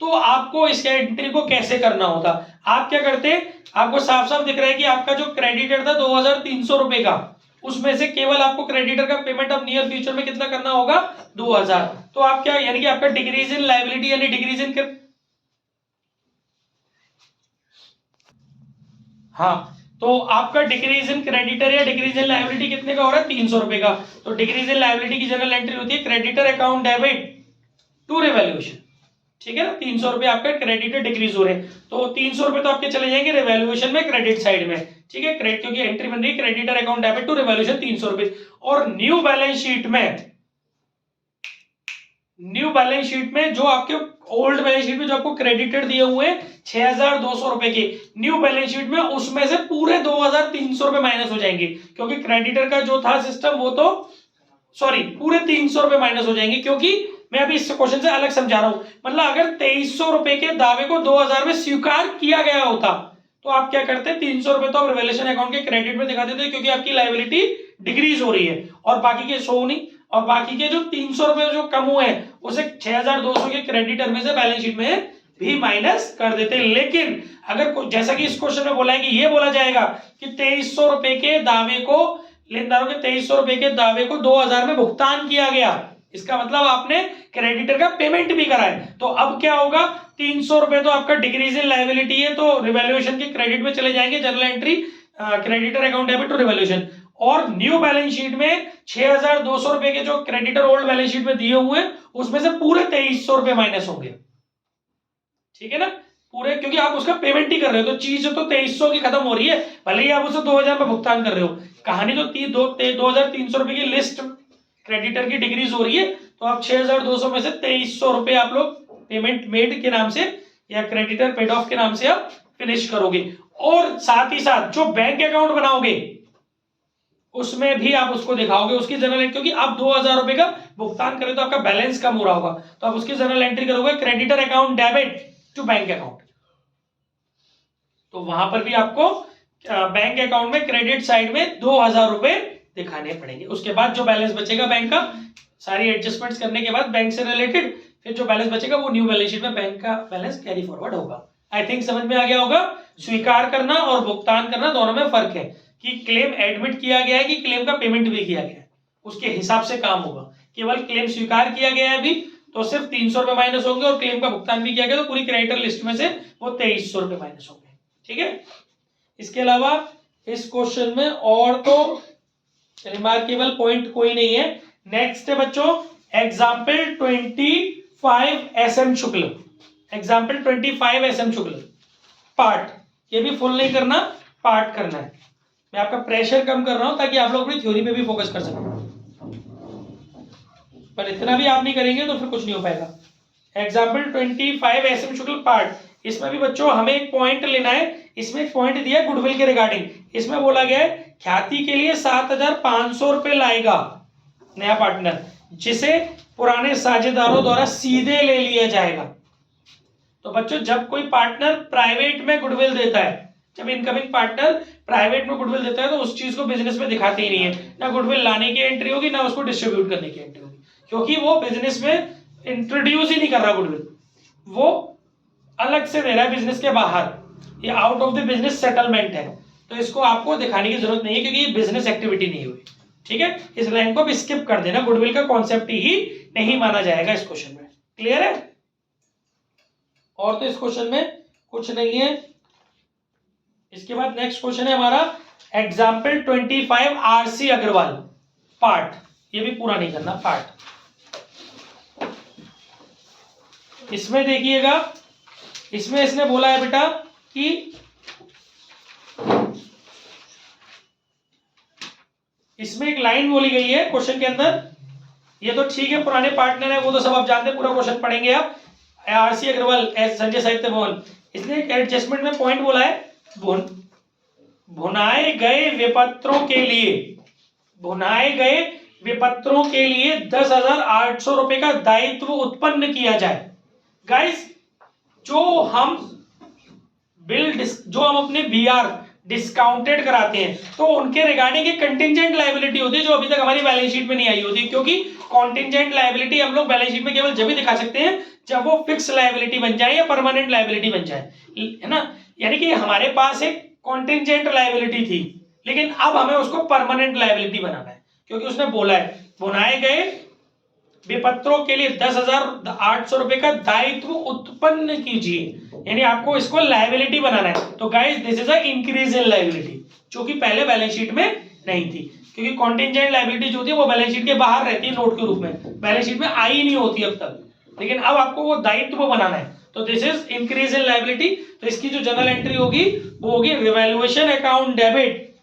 Speaker 1: तो आपको इस एंट्री को कैसे करना होता। आप क्या करते, आपको साफ साफ दिख रहा है कि आपका जो क्रेडिटर था 2,300 रुपए का, उसमें से केवल आपको क्रेडिटर का पेमेंट अब नियर फ्यूचर में कितना करना होगा, 2,000। तो आप क्या, यानी कि आपका डिक्रीज इन लायबिलिटी यानी डिक्रीज इन, हाँ, तो आपका डिक्रीज इन क्रेडिटर या डिक्रीज इन लायबिलिटी कितने का हो रहा है, 300 रुपए का। तो डिक्रीज इन लायबिलिटी की जनरल एंट्री होती है creditor account debit to revaluation, ठीक है ना। 300 रुपए आपका क्रेडिटर डिक्रीज हो रहे हैं, तो 300 रुपए तो आपके चले जाएंगे रिवैल्यूएशन में क्रेडिट साइड में, ठीक है। क्रेडिट क्योंकि एंट्री बन रही है creditor account debit to revaluation 300 रुपए। और न्यू बैलेंस शीट में जो आपके ओल्ड बैलेंस शीट में जो आपको क्रेडिटर दिए हुए 6,200 रुपए के, न्यू बैलेंस शीट में उसमें से पूरे 2,300 रुपए माइनस हो जाएंगे, क्योंकि क्रेडिटर का जो था सिस्टम वो तो पूरे 300 रुपए माइनस हो जाएंगे। क्योंकि मैं अभी इस क्वेश्चन से अलग समझा रहा हूं, मतलब अगर 2,300 रुपए के दावे को 2,000 में स्वीकार किया गया होता तो आप क्या करते, 300 रुपए तो आप रिवैल्यूएशन अकाउंट के क्रेडिट में दिखा देते, क्योंकि आपकी लायबिलिटी डिक्रीज हो रही है, और बाकी के शो नहीं, और बाकी के जो 300 रुपए जो कम हुए हैं उसे 6,200 के क्रेडिटर में से बैलेंस शीट में भी माइनस कर देते। लेकिन अगर जैसा कि इस क्वेश्चन में बोला है कि ये बोला जाएगा कि 2,300 रुपए के दावे को, लेनदारों के 2,300 रुपए के दावे को 2,000 में भुगतान किया गया, इसका मतलब आपने क्रेडिटर का पेमेंट भी करा है। तो अब क्या होगा, 300 रुपए तो आपका डिक्रीज इन लायबिलिटी है, तो रिवैल्यूएशन के क्रेडिट में चले जाएंगे, general entry creditor account debit to revaluation. और न्यू बैलेंस शीट में 6200 रुपए के जो क्रेडिटर ओल्ड बैलेंस शीट में दिए हुए हैं उसमें से पूरे 2300 रुपए माइनस होंगे, ठीक है ना, पूरे, क्योंकि आप उसका पेमेंट ही कर रहे हो, तो चीज तो 2300 की खत्म हो रही है, भले ही आप उसे 2000 में भुगतान कर रहे हो। कहानी तो 2300 रुपए की लिस्ट क्रेडिटर की डिक्रीज हो रही है, तो आप 6200 में से 2300 रुपए आप लोग पेमेंट मेड के नाम से या क्रेडिटर पेड ऑफ के नाम से आप फिनिश करोगे। और साथ ही साथ जो बैंक अकाउंट बनाओगे उसमें भी आप उसको दिखाओगे, उसकी जनरल, क्योंकि आप 2000 रुपए का भुगतान करें तो आपका बैलेंस कम हो रहा होगा, तो आप उसकी जनरल एंट्री करोगे creditor account debit to bank account. तो वहां पर भी आपको बैंक अकाउंट में क्रेडिट साइड में 2000 रुपए दिखाने पड़ेंगे। उसके बाद जो बैलेंस बचेगा बैंक का, सारी एडजस्टमेंट्स करने के बाद बैंक से रिलेटेड, फिर जो बैलेंस बचेगा वो न्यू बैलेंस शीट में बैंक का बैलेंस कैरी फॉरवर्ड होगा। आई थिंक समझ में आ गया होगा। स्वीकार करना और भुगतान करना दोनों में फर्क है, कि क्लेम एडमिट किया गया है कि क्लेम का पेमेंट भी किया गया है, उसके हिसाब से काम होगा। केवल क्लेम स्वीकार किया गया है अभी तो सिर्फ 300 रुपए माइनस होंगे, और क्लेम का भुगतान भी किया गया तो पूरी क्रेडिटर लिस्ट में से वो 2300 रुपए माइनस होंगे, ठीक है। इसके अलावा इस क्वेश्चन में और तो रिमार्केबल पॉइंट कोई नहीं है। नेक्स्ट है बच्चों एग्जाम्पल 25 SM शुक्ल, एग्जाम्पल 25 SM शुक्ल पार्ट, ये भी फुल नहीं करना, पार्ट करना है। मैं आपका प्रेशर कम कर रहा हूं ताकि आप लोग अपनी थ्योरी पे भी फोकस कर सकें, पर इतना भी आप नहीं करेंगे तो फिर कुछ नहीं हो पाएगा। एग्जाम्पल 25 SM शुक्ल पार्ट, इसमें भी बच्चों हमें एक पॉइंट लेना है। इसमें एक पॉइंट दिया है गुडविल के रिगार्डिंग, इसमें बोला गया है ख्याति के लिए 7500 रुपए लाएगा नया पार्टनर, जिसे पुराने साझेदारों द्वारा सीधे ले लिया जाएगा। तो बच्चों जब कोई पार्टनर प्राइवेट में गुडविल देता है, जब इनकमिंग पार्टनर प्राइवेट में गुडविल देता है तो उस चीज को बिजनेस में दिखाते ही नहीं है, ना गुडविल लाने की एंट्री होगी ना उसको डिस्ट्रीब्यूट करने की एंट्री होगी, क्योंकि वो बिजनेस में इंट्रोड्यूस ही नहीं कर रहा गुडविल, वो अलग से दे रहा है बिजनेस के बाहर, ये out of the business settlement है, तो इसको आपको दिखाने की जरूरत नहीं है क्योंकि ये बिजनेस एक्टिविटी नहीं हुई, ठीक है। इस लाइन को अब स्किप कर देना, गुडविल का कॉन्सेप्ट ही नहीं माना जाएगा इस क्वेश्चन में, क्लियर है। और तो इस क्वेश्चन में कुछ नहीं है। इसके बाद नेक्स्ट क्वेश्चन है हमारा एग्जाम्पल 25 RC अग्रवाल पार्ट, ये भी पूरा नहीं करना पार्ट। इसमें देखिएगा, इसमें इसने बोला है बेटा कि इसमें एक लाइन बोली गई है क्वेश्चन के अंदर, ये तो ठीक है पुराने पार्टनर है वो तो सब आप जानते हैं, पूरा क्वेश्चन पढ़ेंगे आप। RC अग्रवाल संजय साहित्य भवन, इसने एक एडजस्टमेंट में पॉइंट बोला है, भुनाए गए विपत्रों के लिए, भुनाए गए विपत्रों के लिए 10,800 रुपए का दायित्व उत्पन्न किया जाए। गाइस जो हम अपने BR डिस्काउंटेड कराते हैं तो उनके रिगार्डिंग एक कंटिंजेंट लायबिलिटी होती है जो अभी तक हमारी बैलेंस शीट में नहीं आई होती, क्योंकि कॉन्टिंजेंट लायबिलिटी हम लोग बैलेंस शीट में केवल जब ही दिखा सकते हैं जब वो फिक्स लायबिलिटी बन जाए या परमानेंट लायबिलिटी बन जाए, है ना। यानी कि हमारे पास एक कॉन्टिंजेंट लायबिलिटी थी लेकिन अब हमें उसको परमानेंट लायबिलिटी बनाना है, क्योंकि उसने बोला है बुनाए गए विपत्रों के लिए 10,800 रुपए का दायित्व उत्पन्न कीजिए, यानी आपको इसको लायबिलिटी बनाना है। तो guys this is a increase in liability, जो कि पहले बैलेंस शीट में नहीं थी, क्योंकि कॉन्टिंजेंट लायबिलिटी जो होती है वो बैलेंस शीट के बाहर रहती है नोट के रूप में, बैलेंस शीट में आई नहीं होती अब तक, लेकिन अब आपको वो दायित्व बनाना है। तो this is increase in liability. तो इसकी जो जनरल एंट्री होगी वो होगी revaluation account debit,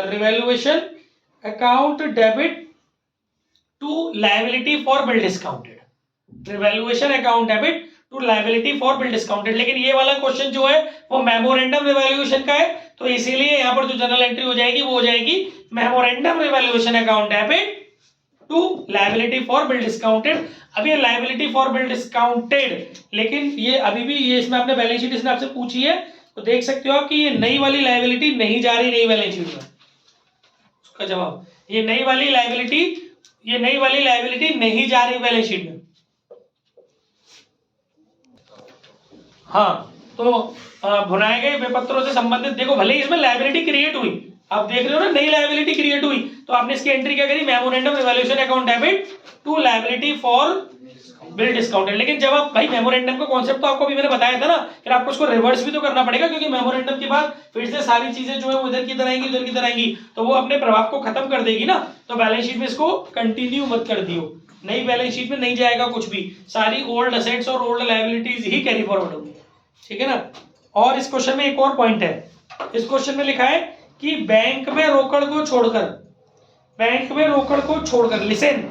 Speaker 1: revaluation account debit to liability for bill discounted, revaluation account debit to liability for bill discounted. लेकिन ये वाला क्वेश्चन जो है वो मेमोरेंडम रिवैल्यूएशन का है, तो इसीलिए यहां पर जो जनरल एंट्री हो जाएगी वो हो जाएगी memorandum revaluation account debit to liability for bill discounted. अब ये लायबिलिटी फॉर बिल डिस्काउंटेड, लेकिन ये अभी भी ये इसमें आपने बैलेंस शीट इसने आपसे पूछी है तो देख सकते हो आप कि ये नई वाली लायबिलिटी नहीं जा रही नई बैलेंस शीट में, उसका जवाब ये नई वाली लायबिलिटी नहीं जा रही बैलेंस शीट में। हाँ तो भुनाए गए विपत्रों से संबंधित देखो, भले ही इसमें लायबिलिटी क्रिएट हुई, आप देख रहे हो ना, नई लायबिलिटी क्रिएट हुई तो आपने इसकी एंट्री क्या करी, memorandum revaluation account debit to liability for bill discounted. लेकिन जब आप भाई मेमोरेंडम का कॉन्सेप्ट तो आपको भी मैंने बताया था ना, फिर आपको उसको रिवर्स भी तो करना पड़ेगा, क्योंकि मेमोरेंडम के बाद फिर से सारी चीजें जो है वो इधर की तरह आएंगी, उधर की तरह आएंगी, तो वो अपने प्रभाव को खत्म कर देगी ना। तो बैलेंस शीट में इसको कंटिन्यू मत कर दियो, नई बैलेंस शीट में नहीं जाएगा कुछ भी, सारी ओल्ड असेट्स और ओल्ड लायबिलिटीज ही कैरी फॉरवर्ड होंगी, ठीक है ना। और इस क्वेश्चन में एक और पॉइंट है, इस क्वेश्चन में लिखा है कि बैंक में रोकड़ को छोड़कर, बैंक में रोकड़ को छोड़कर, लिसन,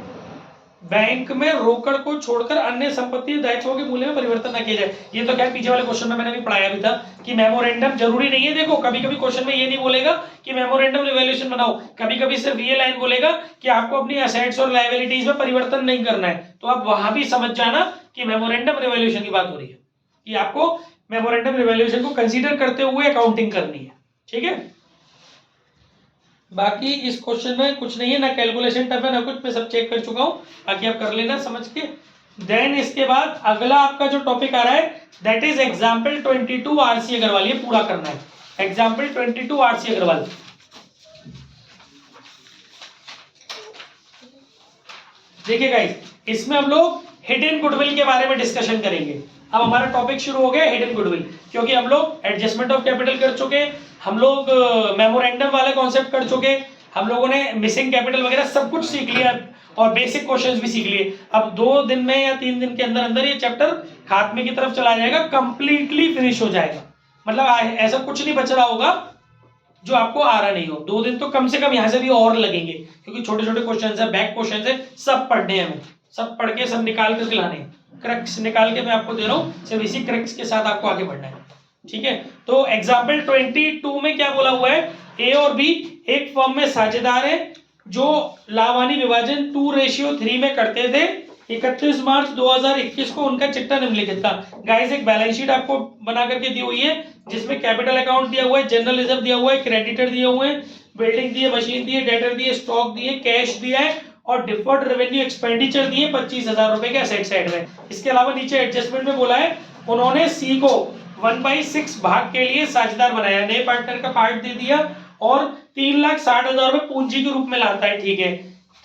Speaker 1: बैंक में रोकड़ को छोड़कर अन्य संपत्ति दायित्वों के मूल्य में परिवर्तन न किया जाए। ये तो क्या पीछे वाले क्वेश्चन में मैंने भी पढ़ाया भी था कि मेमोरेंडम जरूरी नहीं है। देखो कभी कभी क्वेश्चन में ये नहीं बोलेगा कि मेमोरेंडम रिवैल्यूएशन बनाओ, कभी कभी सिर्फ ये लाइन बोलेगा कि आपको अपनी एसेट्स और लायबिलिटीज में परिवर्तन नहीं करना है, तो आप वहां भी समझ जाना कि मेमोरेंडम रिवैल्यूएशन की बात हो रही है, कि आपको मेमोरेंडम रिवैल्यूएशन को कंसीडर करते हुए अकाउंटिंग करनी है, ठीक है। बाकी इस क्वेश्चन में कुछ नहीं है, ना कैलकुलेशन टफ है ना कुछ, मैं सब चेक कर चुका हूं, बाकी आप कर लेना समझ के। देन इसके बाद अगला आपका जो टॉपिक आ रहा है that is example 22 RC Agarwal, ये पूरा करना है, एग्जाम्पल 22 आरसी अग्रवाल। देखिए गाइस, इसमें हम लोग हिडन गुडविल के बारे में डिस्कशन करेंगे। अब हमारा टॉपिक शुरू हो गया हिडन गुडविल, क्योंकि हम लोग एडजस्टमेंट ऑफ कैपिटल कर चुके, हम लोग मेमोरेंडम वाले कॉन्सेप्ट कर चुके, हम लोगों ने मिसिंग कैपिटल वगैरह सब कुछ सीख लिया और बेसिक क्वेश्चंस भी सीख लिए। अब 2 दिन में या 3 दिन के अंदर अंदर ये चैप्टर खात्मे की तरफ चला जाएगा, कंप्लीटली फिनिश हो जाएगा, मतलब ऐसा कुछ नहीं बच रहा होगा जो आपको आ रहा नहीं हो। 2 दिन तो कम से कम यहाँ से भी और लगेंगे, क्योंकि छोटे छोटे क्वेश्चन है, बैक क्वेश्चन है, सब पढ़ने हैं, हमें सब पढ़ के सब निकाल करके लाने हैं, क्रक्स निकाल के मैं आपको दे रहा हूँ, सिर्फ इसी क्रक्स के साथ आपको आगे बढ़ना है, ठीक है। तो एग्जाम्पल 22 में क्या बोला हुआ है, ए और बी एक फर्म में साझेदार हैं जो लावानी विभाजन 2:3 में करते थे। 31 मार्च 2021 को उनका चिट्ठा निम्नलिखित था। गाइस एक बैलेंस शीट आपको बना करके दी हुई है, जिसमें कैपिटल अकाउंट दिया हुआ है, जनरल रिजर्व दिया हुआ है, क्रेडिटर दिए हुए हैं, बिल्डिंग दी है, मशीन दी है, डेटर दी है, स्टॉक दी है, कैश दिया है और डिफर्ड रेवेन्यू एक्सपेंडिचर दिए 25,000 रुपए के असेट साइड में। इसके अलावा नीचे एडजस्टमेंट में बोला है उन्होंने सी को 1/6 भाग के लिए साझेदार बनाया, नए पार्टनर का पार्ट दे दिया और 3,60,000 रुपए पूंजी के रूप में लाता है, ठीक है।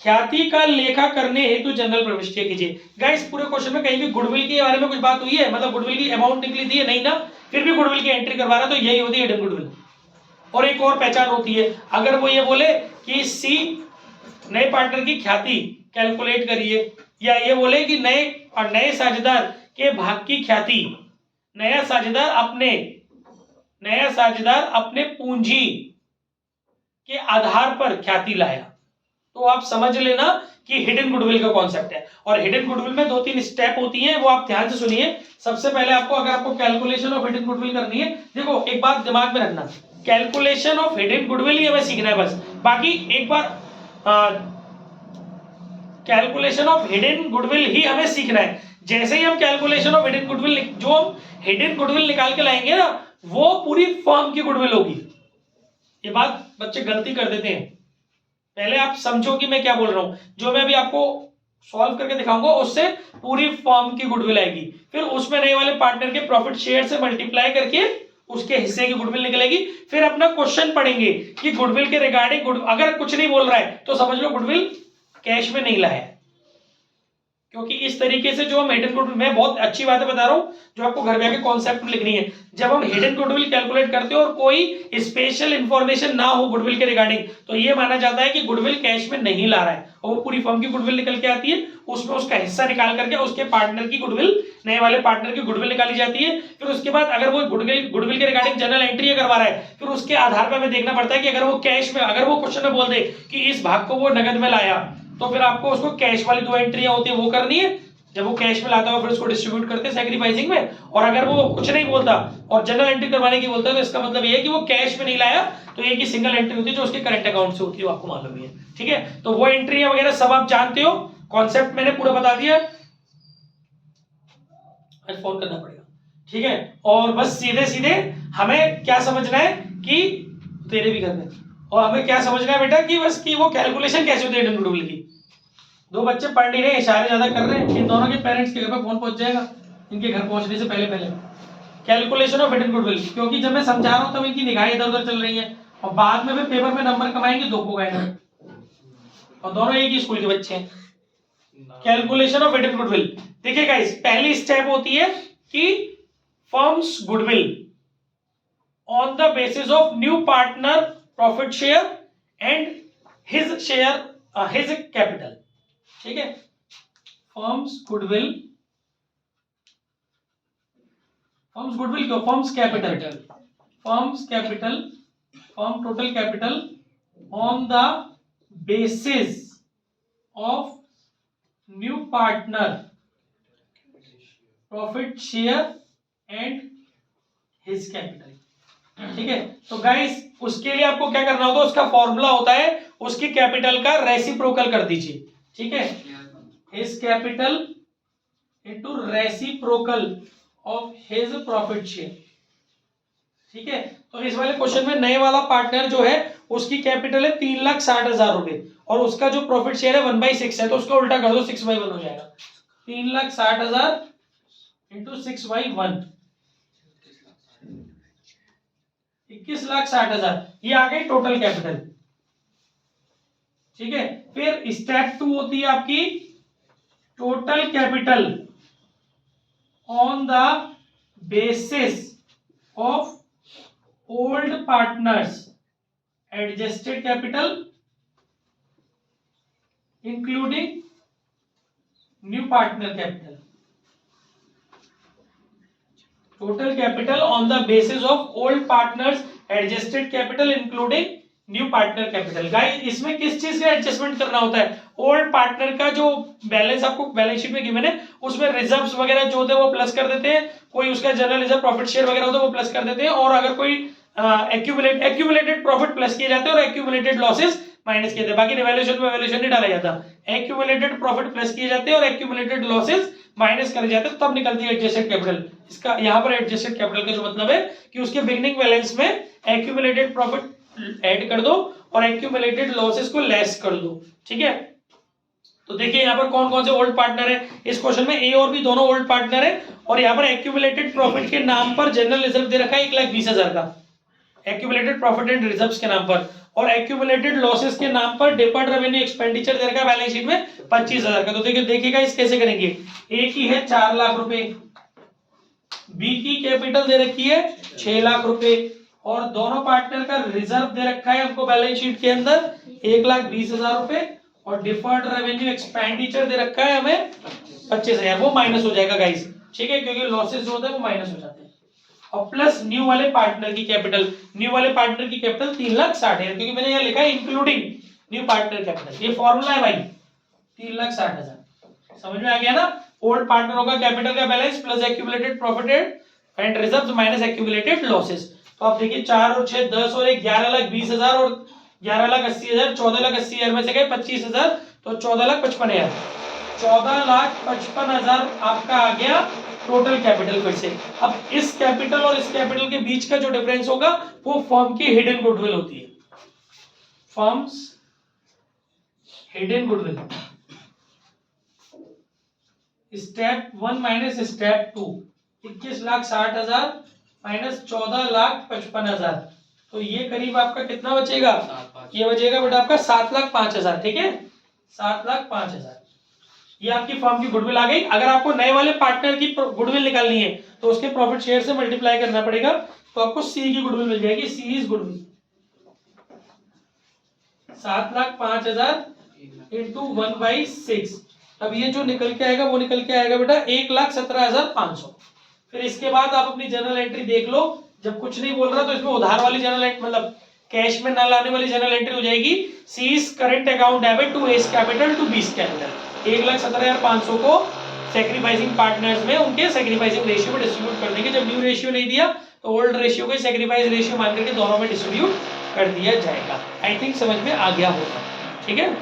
Speaker 1: ख्याति का लेखा करने हेतु जनरल प्रविष्टियां कीजिए। गाइस पूरे क्वेश्चन में कहीं भी गुडविल के बारे में कुछ बात हुई है, मतलब गुडविल की अमाउंट निकली थी है नहीं ना, फिर भी गुडविल की एंट्री करवा रहा, तो यही होती है हिडन गुडविल। और एक और पहचान होती है, अगर वो ये बोले कि सी नए पार्टनर की ख्याति कैलकुलेट करिए, या ये बोले कि नए साझेदार के भाग की ख्याति, नया साझेदार अपने पूंजी के आधार पर ख्याति लाया, तो आप समझ लेना कि हिडन गुडविल का कॉन्सेप्ट है। और हिडन गुडविल में 2-3 स्टेप होती हैं, वो आप ध्यान से सुनिए। सबसे पहले आपको, अगर आपको कैलकुलेशन ऑफ हिडन गुडविल करनी है, देखो एक बात दिमाग में रखना, कैलकुलेशन ऑफ हिडन गुडविल ही हमें सीखना है बस, बाकी एक बार कैलकुलेशन ऑफ हिडन गुडविल ही हमें सीखना है। जैसे ही हम कैलकुलेशन ऑफ हिडन गुडविल, जो हम हिडन गुडविल निकाल के लाएंगे ना, वो पूरी फर्म की गुडविल होगी। ये बात बच्चे गलती कर देते हैं, पहले आप समझो कि मैं क्या बोल रहा हूं। जो मैं अभी आपको सॉल्व करके दिखाऊंगा उससे पूरी फर्म की गुडविल आएगी, फिर उसमें नए वाले पार्टनर के प्रॉफिट शेयर से मल्टीप्लाई करके उसके हिस्से की गुडविल निकलेगी। फिर अपना क्वेश्चन पढ़ेंगे कि गुडविल के रिगार्डिंग अगर कुछ नहीं बोल रहा है तो समझ लो गुडविल कैश में नहीं लाया, क्योंकि इस तरीके से जो हम हिडन गुडविल, मैं बहुत अच्छी बातें बता रहा हूं जो आपको घर में आके कॉन्सेप्ट में लिखनी है। जब हम हिडन गुडविल कैलकुलेट करते हो और कोई स्पेशल इंफॉर्मेशन ना हो गुडविल के रिगार्डिंग, तो ये माना जाता है कि गुडविल कैश में नहीं ला रहा है, और वो पूरी फर्म की गुडविल निकल के आती है, उसमें उसका हिस्सा निकाल करके उसके पार्टनर की गुडविल, नए वाले पार्टनर की गुडविल निकाली जाती है। फिर उसके बाद अगर वो गुडविल के रिगार्डिंग जनरल एंट्री करवा रहा है, फिर उसके आधार पर हमें देखना पड़ता है कि अगर वो कैश में, अगर वो क्वेश्चन में बोल दे कि इस भाग को वो नगद में लाया, तो फिर आपको उसको कैश वाली 2 एंट्रियां होती है वो करनी है। जब वो कैश में लाता है फिर उसको डिस्ट्रीब्यूट करते हैं सैक्रिफाइसिंग में, और अगर वो कुछ नहीं बोलता और जनरल एंट्री करवाने की बोलता है, तो इसका मतलब ये है कि वो कैश में नहीं लाया, तो ये की सिंगल एंट्री होती है जो उसके करंट अकाउंट से होती है, आपको मालूम ही है, ठीक है। तो वो एंट्रियां वगैरह सब आप जानते हो, कॉन्सेप्ट मैंने पूरा बता दिया, आज फोन करना पड़ेगा, ठीक है। और बस सीधे सीधे हमें क्या समझना है कि तेरे भी घर में, और हमें क्या समझना है बेटा कि बस कि वो कैलकुलेशन कैसे होती है हिडन गुडविल की। 2 बच्चे पढ़ नहीं रहे, इशारे ज्यादा कर रहे हैं, इन दोनों के पेरेंट्स के घर पर फोन पहुंच जाएगा इनके घर पहुंचने से पहले कैलकुलेशन ऑफ हिडन गुडविल, क्योंकि जब मैं समझा रहा हूं तब इनकी निगाहें इधर उधर चल रही हैं, और बाद में भी पेपर में नंबर कमाएंगे दो को गए ना, और दोनों एक ही स्कूल के बच्चे हैं। Calculation of hidden goodwill. देखिए गाइस, पहली स्टेप होती है कि firms goodwill on the basis of new partner profit share and his share, his capital. ठीक है, फर्म्स गुडविल क्यों, firms capital, firm total capital on the basis of new partner profit share and his capital. ठीक है, तो गाइस उसके लिए आपको क्या करना होगा, उसका फॉर्मूला होता है उसकी कैपिटल का रेसिप्रोकल कर दीजिए। ठीक है, his capital into reciprocal of his profit share. ठीक है, तो इस वाले क्वेश्चन में नए वाला पार्टनर जो है उसकी कैपिटल है 3,60,000 रुपए और उसका जो प्रॉफिट शेयर है 1/6 है, तो उसका उल्टा कर दो, 6/1 हो जाएगा। 3,60,000 इंटू 6/1, 21,60,000, ये आ गई टोटल कैपिटल। ठीक है, फिर स्टेप 2 होती है आपकी total capital on the basis of old partners adjusted capital including new partner capital. Total capital on the basis of old partners adjusted capital including new partner capital. Guys इसमें किस चीज का एडजस्टमेंट करना होता है, ओल्ड पार्टनर का जो बैलेंस आपको बैलेंस शीट में गिवन है उसमें रिजर्व्स वगैरह जो होते हैं वो प्लस कर देते हैं, कोई उसका जनरल रिजर्व प्रॉफिट शेयर वगैरह होता है वो प्लस कर देते हैं, और अगर कोई एक्यूमुलेटेड प्रॉफिट प्लस किए जाते हैं और एक्यूमुलेटेड लॉसेस माइनस किए जाते हैं। बाकी रिवैल्यूएशन में वैल्यूएशन नहीं डाला जाता, एक्यूमुलेटेड प्रॉफिट प्लस किए जाते हैं और एक्यूमुलेटेड लॉसेस माइनस करे जाते हैं, तब निकलती है एडजस्टेड कैपिटल। इसका यहाँ पर एडजस्टेड कैपिटल का जो मतलब है कि उसके बिगनिंग बैलेंस में एक्यूमुलेटेड प्रॉफिट ऐड कर दो और एक्यूमुलेटेड लॉसेस को लेस कर दो। ठीक है, तो देखिए यहाँ पर कौन कौन से ओल्ड पार्टनर है, इस क्वेश्चन में ए और बी दोनों ओल्ड पार्टनर है, और यहाँ पर एक्यूमुलेटेड प्रॉफिट के नाम पर जनरल रिजर्व दे रखा है 1,20,000 का एक्यूमुलेटेड प्रॉफिट एंड रिजर्व्स के नाम पर, और एक्यूमुलेटेड लॉसेस के नाम पर डिफर्ड रेवेन्यू एक्सपेंडिचर दे रखा है बैलेंस शीट में 25,000 का। तो देखिए देखिएगा इस कैसे करेंगे, ए की है 4 लाख रुपए, बी की कैपिटल दे रखी है 6 लाख रुपए, और दोनों पार्टनर का रिजर्व दे रखा है हमको बैलेंस शीट के अंदर 1,20,000 रुपए, और डिफर्ड रेवेन्यू एक्सपेंडिचर दे रखा है हमें 25,000, वो माइनस हो जाएगा गाइस। ठीक है, क्योंकि लॉसेस जो होते हैं वो माइनस हो जाते हैं, और प्लस न्यू वाले पार्टनर की कैपिटल, न्यू वाले पार्टनर की कैपिटल 3,60,000, क्योंकि मैंने यहाँ लिखा है इंक्लूडिंग न्यू पार्टनर कैपिटल, ये फॉर्मूला है भाई 3,60,000। समझ में आ गया ना, ओल्ड पार्टनरों का कैपिटल का balance plus accumulated profit and reserves minus accumulated losses. तो आप देखिए 4 और 6 10 और 11,20,000 और 11,80,000, 14,80,000 में से गए 25,000, तो 14,55,000, 14,55,000 आपका आ गया टोटल कैपिटल। फिर से अब इस कैपिटल और इस कैपिटल के बीच का जो डिफरेंस होगा वो फर्म की हिडन गुडविल होती है, firms hidden goodwill. Step 1 minus step 2, 21,60,000 minus 14,55,000, तो ये करीब आपका कितना बचेगा, ये बचेगा बेटा आपका 7,05,000। ठीक है, 7,05,000, ये आपकी फर्म की गुडविल आ गई। अगर आपको नए वाले पार्टनर की गुडविल निकालनी है तो उसके प्रॉफिट शेयर से मल्टीप्लाई करना पड़ेगा, तो आपको सी की गुडविल मिल जाएगी, सी इज गुडविल 7,05,000 इंटू 1/6। अब ये जो निकल के आएगा वो निकल के आएगा बेटा 1,17,500। फिर इसके बाद आप अपनी जर्नल एंट्री देख लो, जब कुछ नहीं बोल रहा तो इसमें उधार वाली जर्नल एंट्री, मतलब कैश में ना लाने वाली जर्नल एंट्री हो जाएगी, C is current account debit to S capital to B's capital. 1,17,500 को सेक्रीफाइसिंग पार्टनर्स में उनके सेक्रीफाइसिंग रेशियो में डिस्ट्रीब्यूट कर देंगे। जब न्यू रेशियो नहीं दिया तो ओल्ड रेशियो को सेक्रीफाइस रेशियो मान करके दोनों में डिस्ट्रीब्यूट कर दिया जाएगा। आई थिंक समझ में आ गया होगा। ठीक है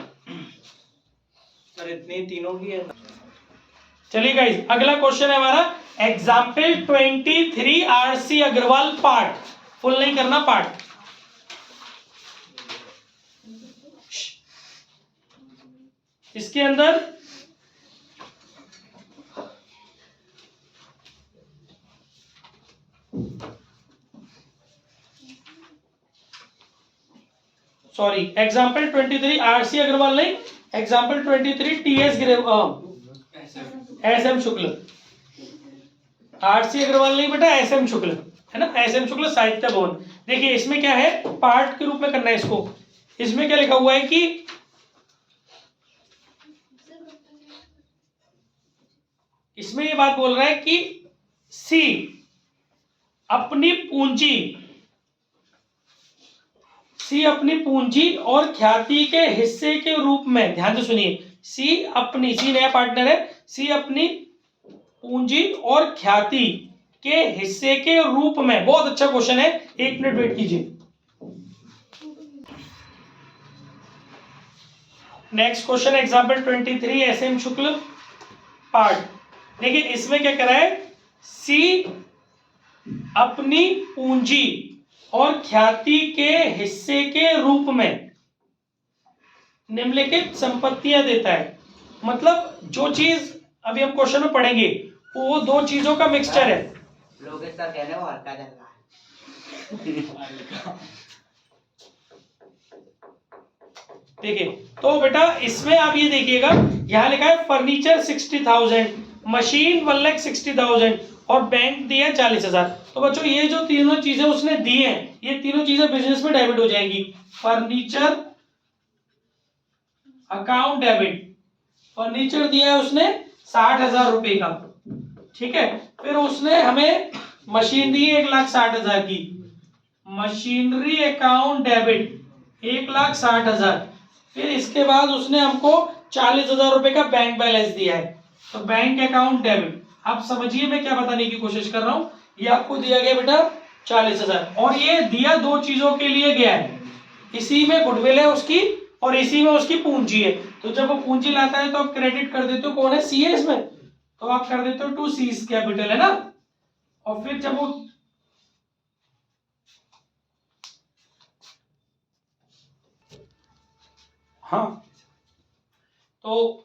Speaker 2: सर, इतनी तीनों की है।
Speaker 1: चलिए गाइस, अगला क्वेश्चन है हमारा example 23 RC Agarwal part, full नहीं करना पार्ट। इसके अंदर सॉरी एग्जाम्पल 23 आरसी अग्रवाल नहीं, एग्जाम्पल 23 टीएस एस एम शुक्ल, आरसी अग्रवाल नहीं बेटा, एस एम शुक्ल है ना, एस एम शुक्ल साहित्य भवन। देखिए इसमें क्या है, पार्ट के रूप में करना है इसको। इसमें क्या लिखा हुआ है कि इसमें ये बात बोल रहा है कि सी अपनी पूंजी और ख्याति के हिस्से के रूप में, ध्यान से सुनिए, सी नया पार्टनर है, सी अपनी पूंजी और ख्याति के हिस्से के रूप में, बहुत अच्छा क्वेश्चन है, 1 मिनट वेट कीजिए। Next question example 23 S M Shukla part. देखिए इसमें क्या करा है, सी अपनी पूंजी और ख्याति के हिस्से के रूप में निम्नलिखित संपत्तियां देता है। मतलब जो चीज अभी हम क्वेश्चन में पढ़ेंगे वो दो चीजों का मिक्सचर है। देखिए तो बेटा इसमें आप ये देखिएगा, यहां लिखा है फर्नीचर 60,000, मशीन 1,60,000 और बैंक दिया 40,000। तो बच्चों ये जो तीनों चीजें उसने दी हैं, ये तीनों चीजें बिजनेस में डेबिट हो जाएंगी। फर्नीचर अकाउंट डेबिट, फर्नीचर दिया है उसने 60,000 रुपए का, ठीक है। फिर उसने हमें मशीन दी है 1,60,000 की, मशीनरी अकाउंट डेबिट 1,60,000। फिर इसके बाद उसने हमको 40,000 रुपए का बैंक बैलेंस दिया है, तो बैंक अकाउंट डेबिट। आप समझिए मैं क्या बताने की कोशिश कर रहा हूं, ये आपको दिया गया बेटा 40,000 और ये दिया दो चीजों के लिए गया है, इसी में गुडविल है उसकी और इसी में उसकी पूंजी है। तो जब वो पूंजी लाता है तो आप क्रेडिट कर देते हो, कौन है, सी है इसमें, तो आप कर देते हो 2 सीज कैपिटल है ना। और फिर जब वो हाँ तो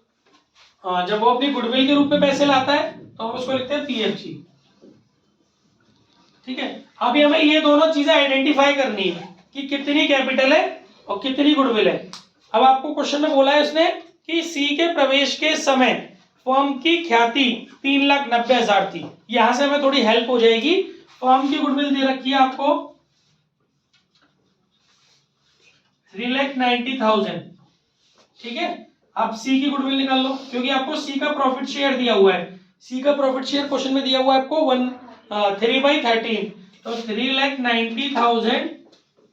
Speaker 1: जब वो अपनी गुडविल के रूप में पैसे लाता है तो हम उसको लिखते हैं पीएफजी, ठीक है। अभी हमें ये दोनों चीजें आइडेंटिफाई करनी है कि कितनी कैपिटल है और कितनी गुडविल है। अब आपको क्वेश्चन में बोला है उसने कि सी के प्रवेश के समय फर्म की ख्याति 3,90,000 थी। यहां से हमें थोड़ी हेल्प हो जाएगी। फर्म की गुडविल दे रखी है आपको 3,90,000, ठीक है। आप सी की गुडविल निकाल लो, क्योंकि आपको सी का प्रॉफिट शेयर दिया हुआ है। सी का प्रॉफिट शेयर क्वेश्चन में दिया हुआ है आपको 3/13, तो 3,90,000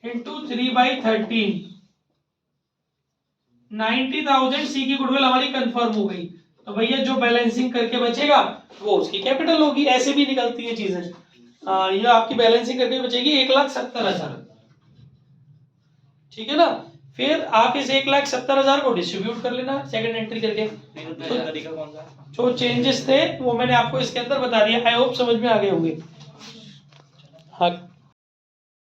Speaker 1: इंटू 3/13, 90,000 सी की गुडविल हमारी कंफर्म हो गई। तो भैया जो बैलेंसिंग करके बचेगा वो उसकी कैपिटल होगी। ऐसे भी निकलती है चीजें, ये आपकी बैलेंसिंग करके बचेगी 1,70,000, ठीक है ना। फिर आप इस 1,70,000 को डिस्ट्रीब्यूट कर लेना सेकंड एंट्री करके।
Speaker 2: तरीका कौन सा?
Speaker 1: जो चेंजेस थे वो मैंने आपको इसके अंदर बता दिया, आई होप समझ में आ गए होंगे। हाँ